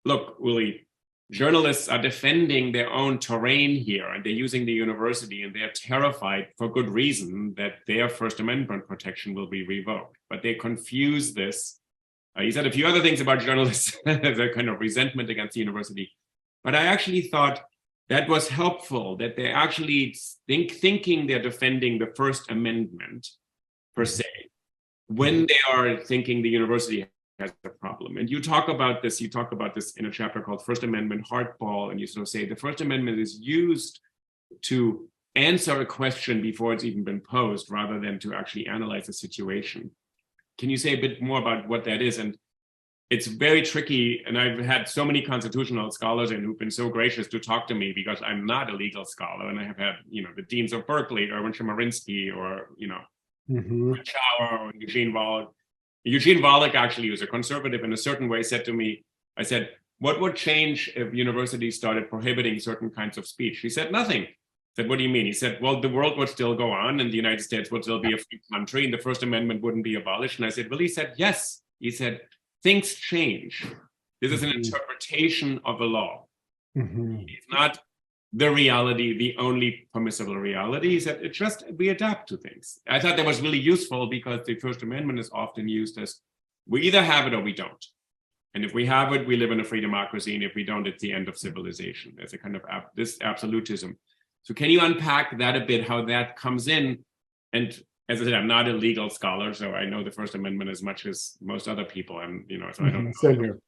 look, Willie, journalists are defending their own terrain here, and they're using the university, and they're terrified for good reason that their First Amendment protection will be revoked. But they confuse this. He said a few other things about journalists, the kind of resentment against the university. But I actually thought that was helpful, that they're actually thinking they're defending the First Amendment per se, when they are thinking the university has a problem. And you talk about this in a chapter called First Amendment Hardball, and you sort of say the First Amendment is used to answer a question before it's even been posed, rather than to actually analyze the situation. Can you say a bit more about what that is? And it's very tricky, and I've had so many constitutional scholars and who've been so gracious to talk to me, because I'm not a legal scholar, and I have had, the deans of Berkeley, Erwin Chemerinsky, or, Schauer, or Eugene Volokh. Eugene Volokh, actually, who's a conservative in a certain way, said to me, I said, what would change if universities started prohibiting certain kinds of speech? He said, nothing. I said, what do you mean? He said, well, the world would still go on, and the United States would still be a free country, and the First Amendment wouldn't be abolished. And I said, well, he said, yes. He said, things change. This is an interpretation of a law. It's not the reality, the only permissible reality. He said, we adapt to things. I thought that was really useful, because the First Amendment is often used as, we either have it or we don't. And if we have it, we live in a free democracy. And if we don't, it's the end of civilization. There's a kind of this absolutism. So can you unpack that a bit, how that comes in? And as I said, I'm not a legal scholar, so I know the First Amendment as much as most other people. And, so I don't know. Same here.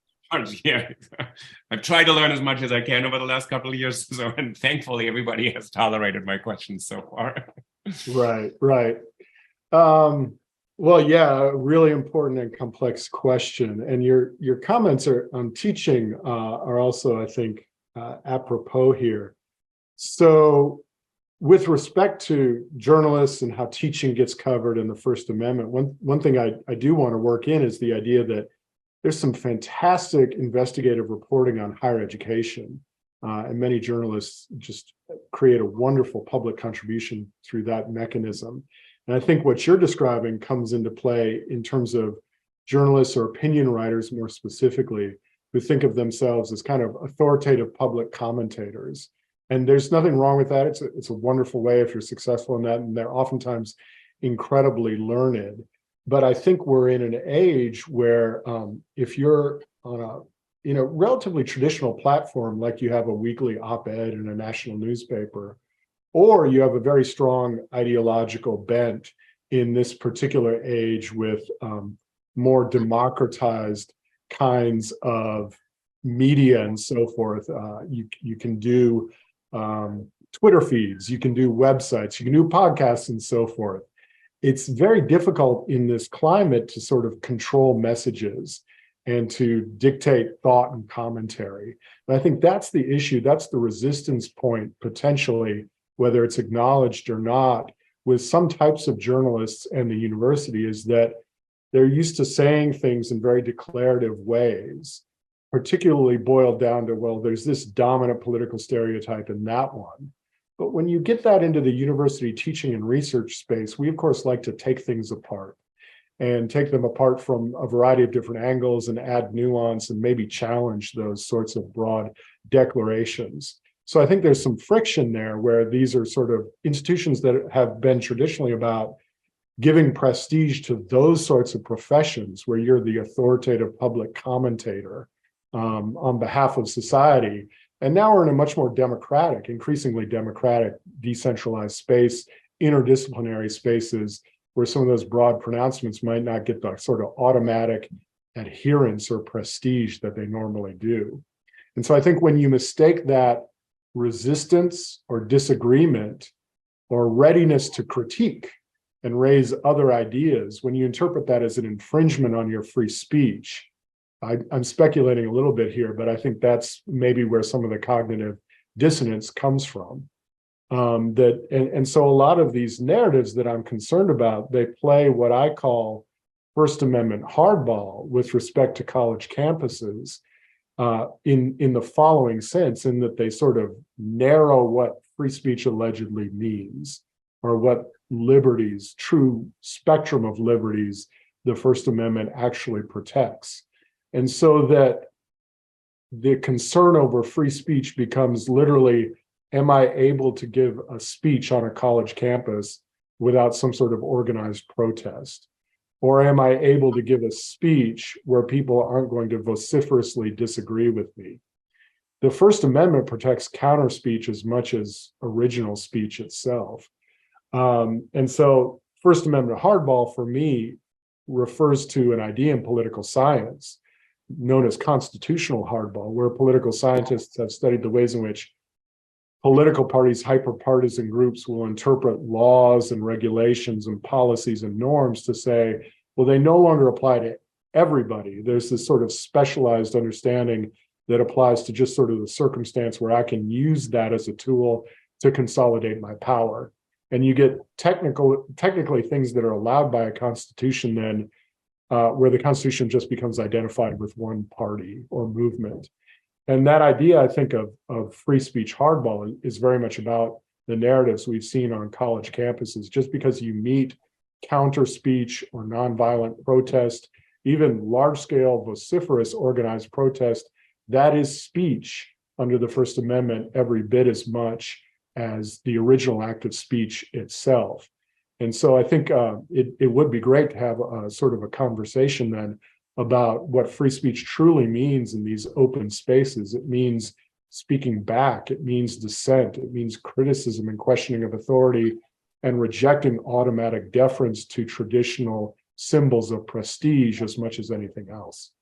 Yeah, I've tried to learn as much as I can over the last couple of years. So, and thankfully, everybody has tolerated my questions so far. Right. Well, yeah, a really important and complex question. And your comments on teaching are also, I think, apropos here. So with respect to journalists and how teaching gets covered in the First Amendment, one thing I do want to work in is the idea that there's some fantastic investigative reporting on higher education, and many journalists just create a wonderful public contribution through that mechanism. And I think what you're describing comes into play in terms of journalists or opinion writers, more specifically, who think of themselves as kind of authoritative public commentators. And there's nothing wrong with that. It's a wonderful way if you're successful in that. And they're oftentimes incredibly learned. But I think we're in an age where if you're on a relatively traditional platform, like you have a weekly op-ed in a national newspaper, or you have a very strong ideological bent in this particular age with more democratized kinds of media and so forth. You can do Twitter feeds, you can do websites, you can do podcasts and so forth. It's very difficult in this climate to sort of control messages and to dictate thought and commentary. And I think that's the issue. That's the resistance point, potentially, whether it's acknowledged or not, with some types of journalists and the university, is that they're used to saying things in very declarative ways, particularly boiled down to, well, there's this dominant political stereotype in that one. But when you get that into the university teaching and research space, we, of course, like to take things apart and take them apart from a variety of different angles and add nuance and maybe challenge those sorts of broad declarations. So I think there's some friction there where these are sort of institutions that have been traditionally about giving prestige to those sorts of professions where you're the authoritative public commentator on behalf of society. And now we're in a much more democratic, increasingly democratic, decentralized space, interdisciplinary spaces, where some of those broad pronouncements might not get the sort of automatic adherence or prestige that they normally do. And so I think when you mistake that resistance or disagreement or readiness to critique and raise other ideas, when you interpret that as an infringement on your free speech, I'm speculating a little bit here, but I think that's maybe where some of the cognitive dissonance comes from. And so a lot of these narratives that I'm concerned about, they play what I call First Amendment hardball with respect to college campuses in the following sense, in that they sort of narrow what free speech allegedly means, or what liberties, true spectrum of liberties, the First Amendment actually protects. And so that the concern over free speech becomes literally, am I able to give a speech on a college campus without some sort of organized protest? Or am I able to give a speech where people aren't going to vociferously disagree with me? The First Amendment protects counter speech as much as original speech itself. And so First Amendment hardball for me refers to an idea in political science known as constitutional hardball, where political scientists have studied the ways in which political parties, hyperpartisan groups will interpret laws and regulations and policies and norms to say, well, they no longer apply to everybody. There's this sort of specialized understanding that applies to just sort of the circumstance where I can use that as a tool to consolidate my power. And you get technically things that are allowed by a constitution then, where the Constitution just becomes identified with one party or movement. And that idea, I think, of free speech hardball is very much about the narratives we've seen on college campuses. Just because you meet counter speech or nonviolent protest, even large-scale vociferous organized protest, that is speech under the First Amendment every bit as much as the original act of speech itself. And so I think it would be great to have a sort of a conversation then about what free speech truly means in these open spaces. It means speaking back, it means dissent, it means criticism and questioning of authority, and rejecting automatic deference to traditional symbols of prestige as much as anything else.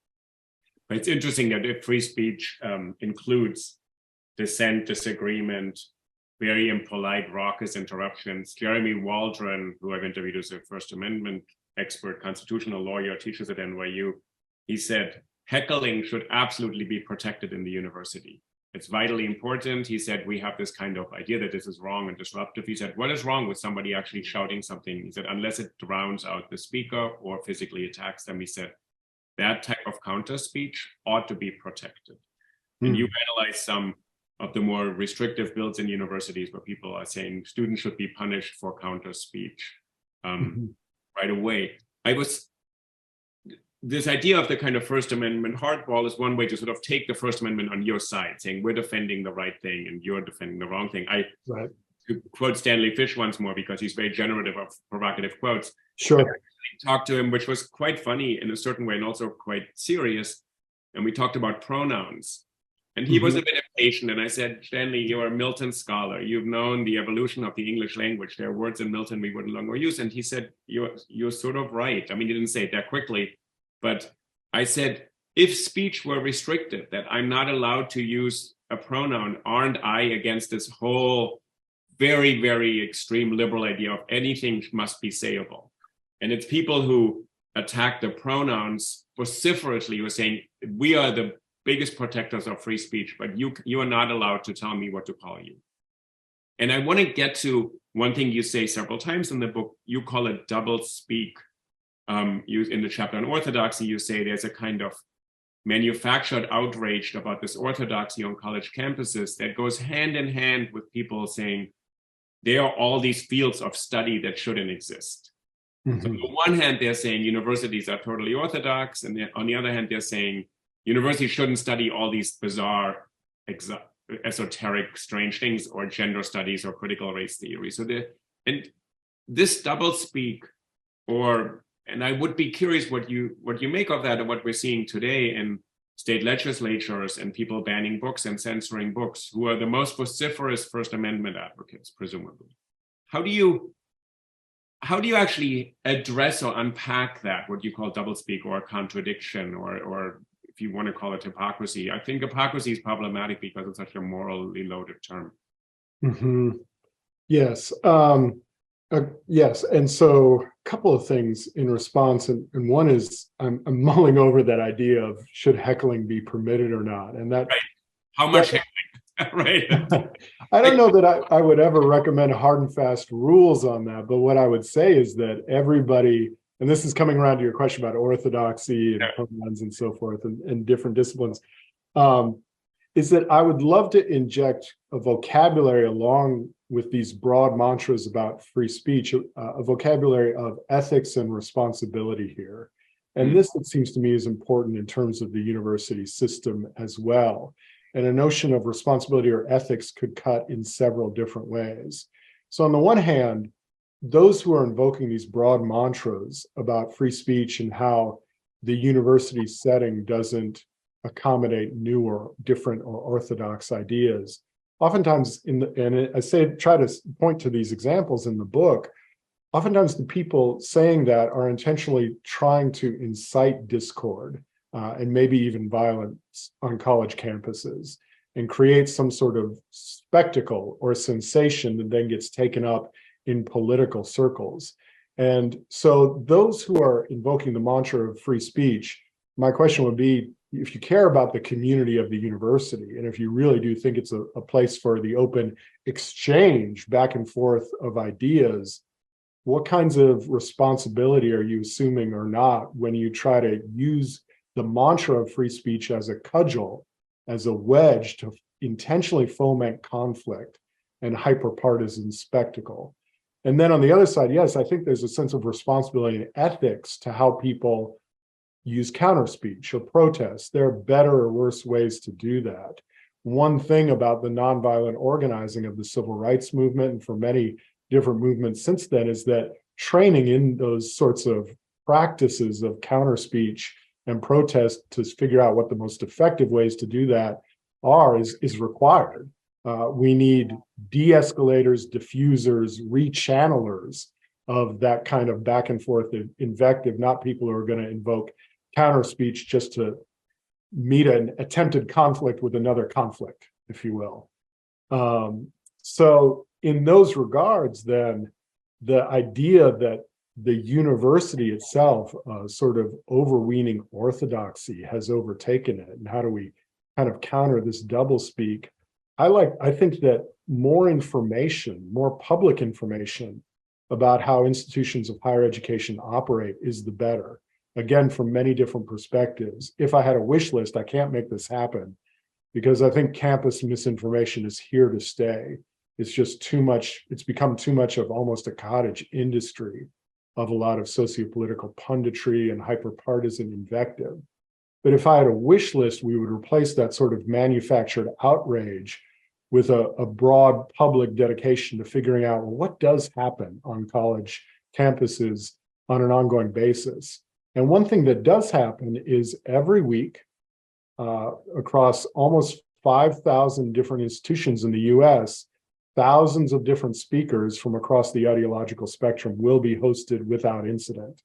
It's interesting that if free speech includes dissent, disagreement, very impolite, raucous interruptions. Jeremy Waldron, who I've interviewed as a First Amendment expert, constitutional lawyer, teaches at NYU, he said, heckling should absolutely be protected in the university. It's vitally important. He said, we have this kind of idea that this is wrong and disruptive. He said, what is wrong with somebody actually shouting something? He said, unless it drowns out the speaker or physically attacks them, he said, that type of counter speech ought to be protected. And you analyze some of the more restrictive bills in universities where people are saying students should be punished for counter speech right away. This idea of the kind of First Amendment hardball is one way to sort of take the First Amendment on your side, saying we're defending the right thing and you're defending the wrong thing. To quote Stanley Fish once more, because he's very generative of provocative quotes. Sure. I talked to him, which was quite funny in a certain way and also quite serious. And we talked about pronouns. And he was a bit impatient. And I said, Stanley, you're a Milton scholar. You've known the evolution of the English language. There are words in Milton we would no longer use. And he said, you're sort of right. I mean, he didn't say it that quickly. But I said, if speech were restricted, that I'm not allowed to use a pronoun, aren't I against this whole very, very extreme liberal idea of anything must be sayable? And it's people who attack the pronouns vociferously who are saying, we are the biggest protectors of free speech, but you are not allowed to tell me what to call you. And I want to get to one thing you say several times in the book. You call it double speak. In the chapter on orthodoxy, you say there's a kind of manufactured outrage about this orthodoxy on college campuses that goes hand in hand with people saying there are all these fields of study that shouldn't exist. So on the one hand, they're saying universities are totally orthodox, and on the other hand, they're saying universities shouldn't study all these bizarre, esoteric, strange things, or gender studies or critical race theory. So and this doublespeak, and I would be curious what you make of that and what we're seeing today in state legislatures and people banning books and censoring books, who are the most vociferous First Amendment advocates, presumably. How do you actually address or unpack that, what you call doublespeak or contradiction, or if you want to call it hypocrisy? I think hypocrisy is problematic because it's such a morally loaded term. Yes. Yes. And so a couple of things in response. And one is I'm mulling over that idea of should heckling be permitted or not. And that, right. How much heckling? Right. I don't know that I would ever recommend hard and fast rules on that. But what I would say is that everybody, and this is coming around to your question about orthodoxy and pronouns and so forth and different disciplines, is that I would love to inject a vocabulary along with these broad mantras about free speech, a vocabulary of ethics and responsibility here. And this, it seems to me, is important in terms of the university system as well. And a notion of responsibility or ethics could cut in several different ways. So on the one hand, those who are invoking these broad mantras about free speech and how the university setting doesn't accommodate new or different or orthodox ideas, oftentimes try to point to these examples in the book, oftentimes the people saying that are intentionally trying to incite discord and maybe even violence on college campuses and create some sort of spectacle or sensation that then gets taken up in political circles. And so those who are invoking the mantra of free speech, my question would be, if you care about the community of the university, and if you really do think it's a place for the open exchange back and forth of ideas, what kinds of responsibility are you assuming or not when you try to use the mantra of free speech as a cudgel, as a wedge to intentionally foment conflict and hyper-partisan spectacle? And then on the other side, yes, I think there's a sense of responsibility and ethics to how people use counter speech or protest. There are better or worse ways to do that. One thing about the nonviolent organizing of the civil rights movement, and for many different movements since then, is that training in those sorts of practices of counter speech and protest to figure out what the most effective ways to do that is required. We need de-escalators, diffusers, rechannelers of that kind of back and forth invective, not people who are going to invoke counter speech just to meet an attempted conflict with another conflict, if you will. So in those regards, then, the idea that the university itself, sort of overweening orthodoxy, has overtaken it, and how do we kind of counter this doublespeak? I think that more information, more public information about how institutions of higher education operate is the better. Again, from many different perspectives. If I had a wish list, I can't make this happen because I think campus misinformation is here to stay. It's just too much. It's become too much of almost a cottage industry of a lot of sociopolitical punditry and hyper-partisan invective. But if I had a wish list, we would replace that sort of manufactured outrage with a broad public dedication to figuring out, well, what does happen on college campuses on an ongoing basis. And one thing that does happen is every week, across almost 5,000 different institutions in the US, thousands of different speakers from across the ideological spectrum will be hosted without incident.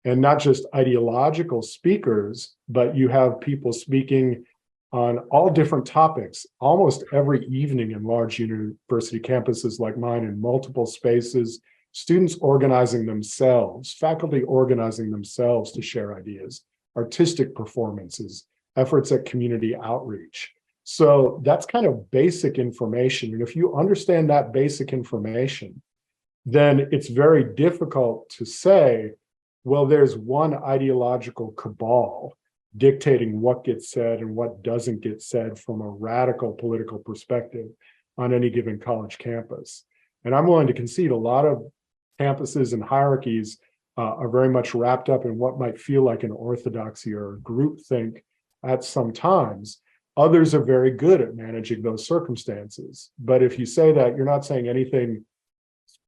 And not just ideological speakers, but you have people speaking on all different topics almost every evening in large university campuses like mine, in multiple spaces, students organizing themselves, faculty organizing themselves to share ideas, artistic performances, efforts at community outreach. So that's kind of basic information. And if you understand that basic information, then it's very difficult to say, well, there's one ideological cabal dictating what gets said and what doesn't get said from a radical political perspective on any given college campus. And I'm willing to concede a lot of campuses and hierarchies are very much wrapped up in what might feel like an orthodoxy or a groupthink at some times. Others are very good at managing those circumstances. But if you say that, you're not saying anything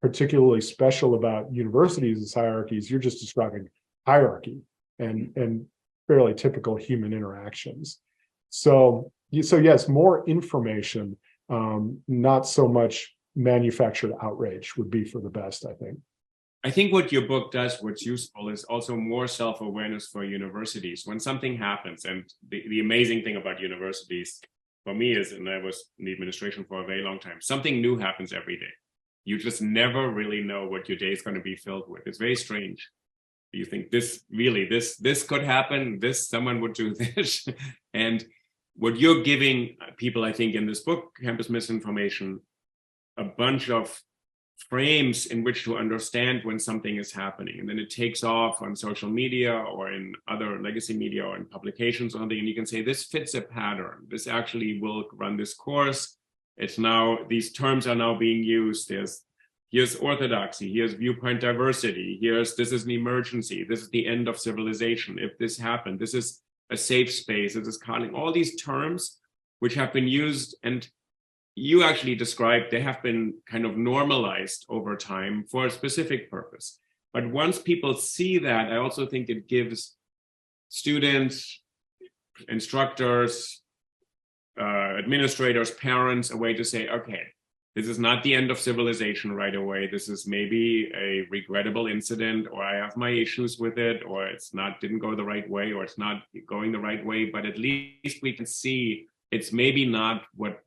particularly special about universities as hierarchies, you're just describing hierarchy and fairly typical human interactions. So yes, more information, not so much manufactured outrage would be for the best, I think. I think what your book does, what's useful, is also more self-awareness for universities. When something happens, and the amazing thing about universities for me is, and I was in the administration for a very long time, something new happens every day. You just never really know what your day is going to be filled with. It's very strange. You think this could happen, someone would do this. And what you're giving people, I think, in this book, Campus Misinformation, a bunch of frames in which to understand when something is happening. And then it takes off on social media or in other legacy media or in publications or something. And you can say, this fits a pattern. This actually will run this course. It's now, these terms are now being used. Here's orthodoxy, here's viewpoint diversity, this is an emergency, this is the end of civilization. If this happened, this is a safe space, this is calling, all these terms which have been used, and you actually described, they have been kind of normalized over time for a specific purpose. But once people see that, I also think it gives students, instructors, administrators, parents a way to say, okay, this is not the end of civilization right away. This is maybe a regrettable incident, or I have my issues with it, or didn't go the right way, or it's not going the right way. But at least we can see it's maybe not what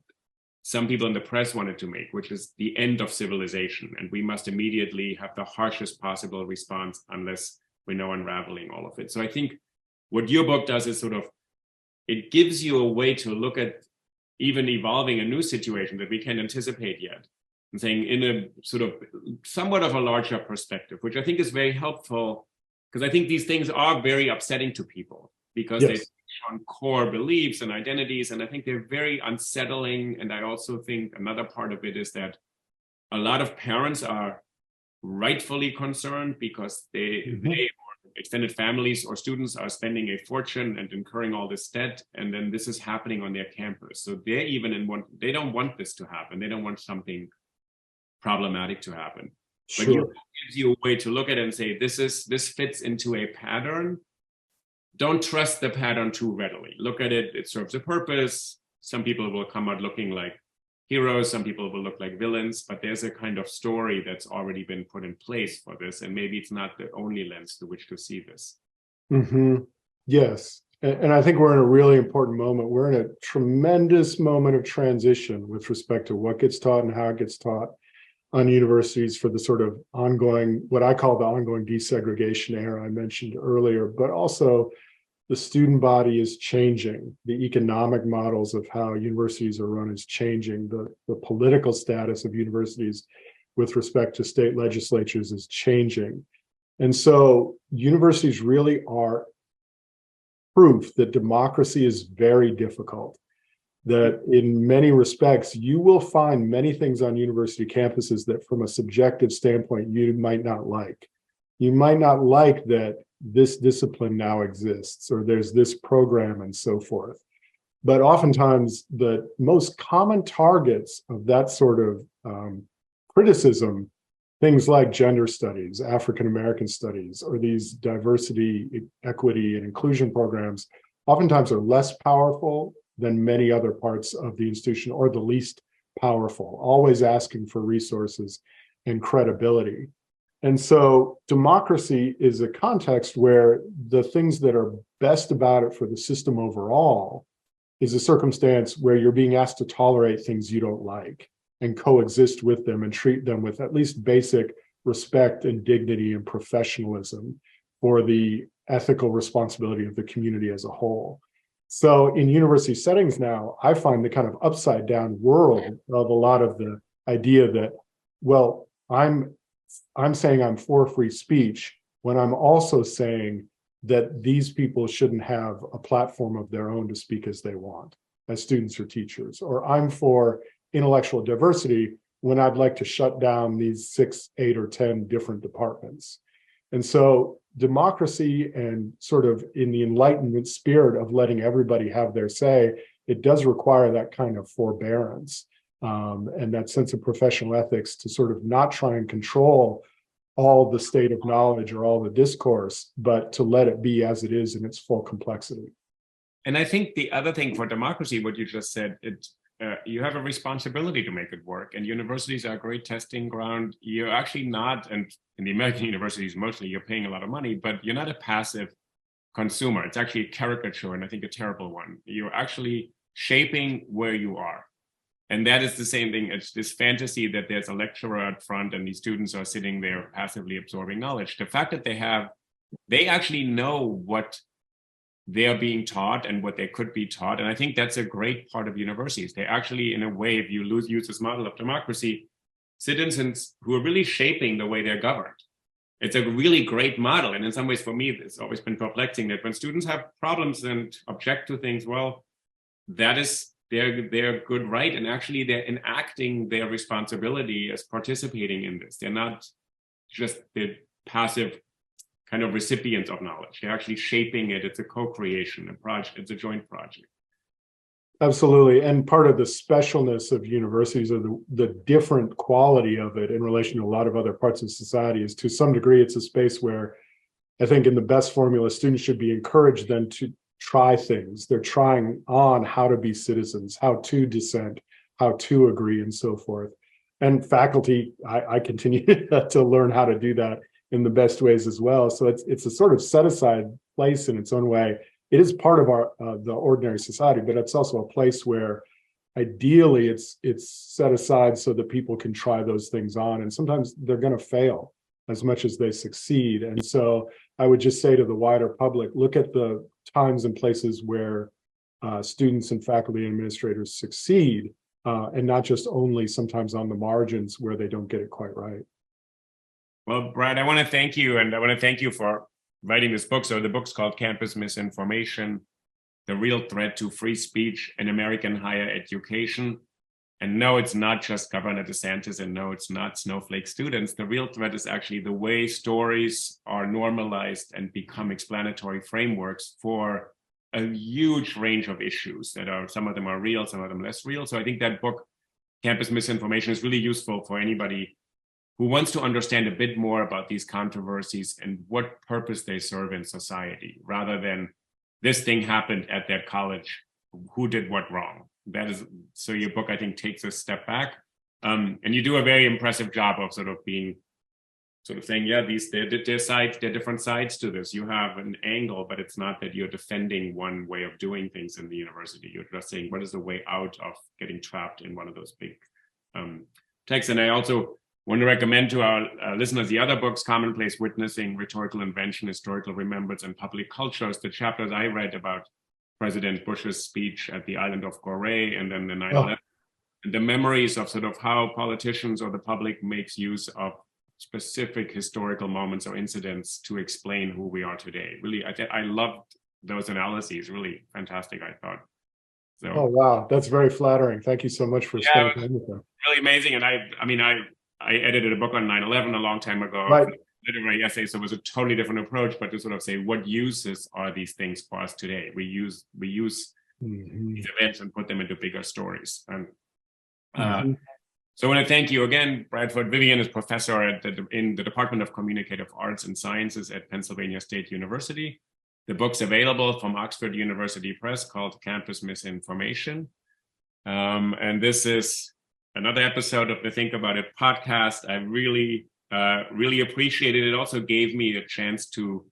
some people in the press wanted to make, which is the end of civilization. And we must immediately have the harshest possible response unless we know unraveling all of it. So I think what your book does is it gives you a way to look at even evolving a new situation that we can't anticipate yet, and saying in a somewhat of a larger perspective, which I think is very helpful, because I think these things are very upsetting to people because they touch on core beliefs and identities, and I think they're very unsettling. And I also think another part of it is that a lot of parents are rightfully concerned because they or extended families or students are spending a fortune and incurring all this debt, and then this is happening on their campus. So they're even they don't want this to happen. They don't want something problematic to happen. But it gives you a way to look at it and say, this fits into a pattern. Don't trust the pattern too readily. Look at it, it serves a purpose. Some people will come out looking like heroes, some people will look like villains, but there's a kind of story that's already been put in place for this, and maybe it's not the only lens through which to see this. Yes, and I think we're in a really important moment. We're in a tremendous moment of transition with respect to what gets taught and how it gets taught on universities for the sort of ongoing, what I call the ongoing desegregation era I mentioned earlier, but also the student body is changing. The economic models of how universities are run is changing. The political status of universities with respect to state legislatures is changing. And so universities really are proof that democracy is very difficult, that in many respects, you will find many things on university campuses that from a subjective standpoint, you might not like. You might not like that this discipline now exists, or there's this program and so forth. But oftentimes the most common targets of that sort of criticism things like gender studies, African American studies, or these diversity, equity, and inclusion programs oftentimes are less powerful than many other parts of the institution, or the least powerful, always asking for resources and credibility. And so democracy is a context where the things that are best about it for the system overall is a circumstance where you're being asked to tolerate things you don't like and coexist with them and treat them with at least basic respect and dignity and professionalism for the ethical responsibility of the community as a whole. So in university settings now, I find the kind of upside down world of a lot of the idea that, well, I'm saying I'm for free speech when I'm also saying that these people shouldn't have a platform of their own to speak as they want, as students or teachers, or I'm for intellectual diversity when I'd like to shut down these 6, 8, or 10 different departments. And so democracy, and sort of in the Enlightenment spirit of letting everybody have their say, it does require that kind of forbearance and that sense of professional ethics to sort of not try and control all the state of knowledge or all the discourse, but to let it be as it is in its full complexity. And I think the other thing for democracy, what you just said, you have a responsibility to make it work. And universities are a great testing ground. You're actually not, and in the American universities mostly, you're paying a lot of money, but you're not a passive consumer. It's actually a caricature, and I think a terrible one. You're actually shaping where you are. And that is the same thing. It's this fantasy that there's a lecturer out front and these students are sitting there passively absorbing knowledge. The fact that they actually know what they're being taught and what they could be taught. And I think that's a great part of universities. They actually, in a way, if you use this model of democracy, citizens who are really shaping the way they're governed. It's a really great model. And in some ways, for me, it's always been perplexing that when students have problems and object to things, well, that is their good right. And actually, they're enacting their responsibility as participating in this. They're not just the passive kind of recipients of knowledge. They're actually shaping it. It's a co-creation, a project. It's a joint project. Absolutely. And part of the specialness of universities, or the different quality of it in relation to a lot of other parts of society, is to some degree, it's a space where I think in the best formula, students should be encouraged then to try things. They're trying on how to be citizens, how to dissent, how to agree, and so forth. And faculty, I continue to learn how to do that in the best ways as well. So it's a sort of set aside place in its own way. It is part of our the ordinary society, but it's also a place where ideally it's set aside so that people can try those things on. And sometimes they're going to fail as much as they succeed. And so I would just say to the wider public, look at the times and places where students and faculty and administrators succeed, and not just only sometimes on the margins where they don't get it quite right. Well, Brad, I want to thank you, and I want to thank you for writing this book. So the book's called Campus Misinformation: The Real Threat to Free Speech in American Higher Education. And no, it's not just Governor DeSantis, and no, it's not snowflake students. The real threat is actually the way stories are normalized and become explanatory frameworks for a huge range of issues that are, some of them are real, some of them less real. So I think that book, Campus Misinformation, is really useful for anybody who wants to understand a bit more about these controversies and what purpose they serve in society, rather than this thing happened at that college, who did what wrong. That is, so your book, I think, takes a step back. And you do a very impressive job of sort of saying, yeah, there are different sides to this. You have an angle, but it's not that you're defending one way of doing things in the university. You're just saying, what is the way out of getting trapped in one of those big texts? And I also want to recommend to our listeners the other books, Commonplace Witnessing, Rhetorical Invention, Historical Remembrance, and Public Cultures, the chapters I read about President Bush's speech at the island of Goree, and then the 9/11, and the memories of sort of how politicians or the public makes use of specific historical moments or incidents to explain who we are today. Really, I loved those analyses. Really fantastic, I thought. So, oh, wow. That's very flattering. Thank you so much for spending time with them. Really amazing. And I edited a book on 9/11 a long time ago. Right. Literary essay, so it was a totally different approach, but to sort of say, what uses are these things for us today? We use these events and put them into bigger stories. And So I want to thank you again. Bradford Vivian is professor in the Department of Communicative Arts and Sciences at Pennsylvania State University. The book's available from Oxford University Press called Campus Misinformation. And this is another episode of the Think About It podcast. I really appreciate it. It also gave me a chance to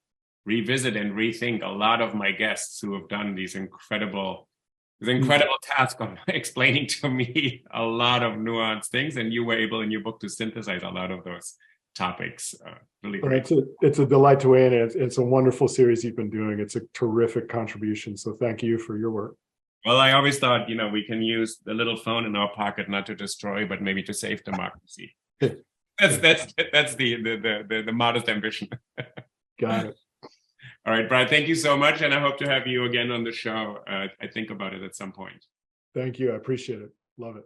revisit and rethink a lot of my guests who have done these incredible task of explaining to me a lot of nuanced things, and you were able in your book to synthesize a lot of those topics. Really great. It's a delight to weigh in. It's a wonderful series you've been doing. It's a terrific contribution. So thank you for your work. Well, I always thought, we can use the little phone in our pocket not to destroy, but maybe to save democracy. That's the modest ambition. Got it. All right, Brad, thank you so much. And I hope to have you again on the show. I think about it at some point. Thank you. I appreciate it. Love it.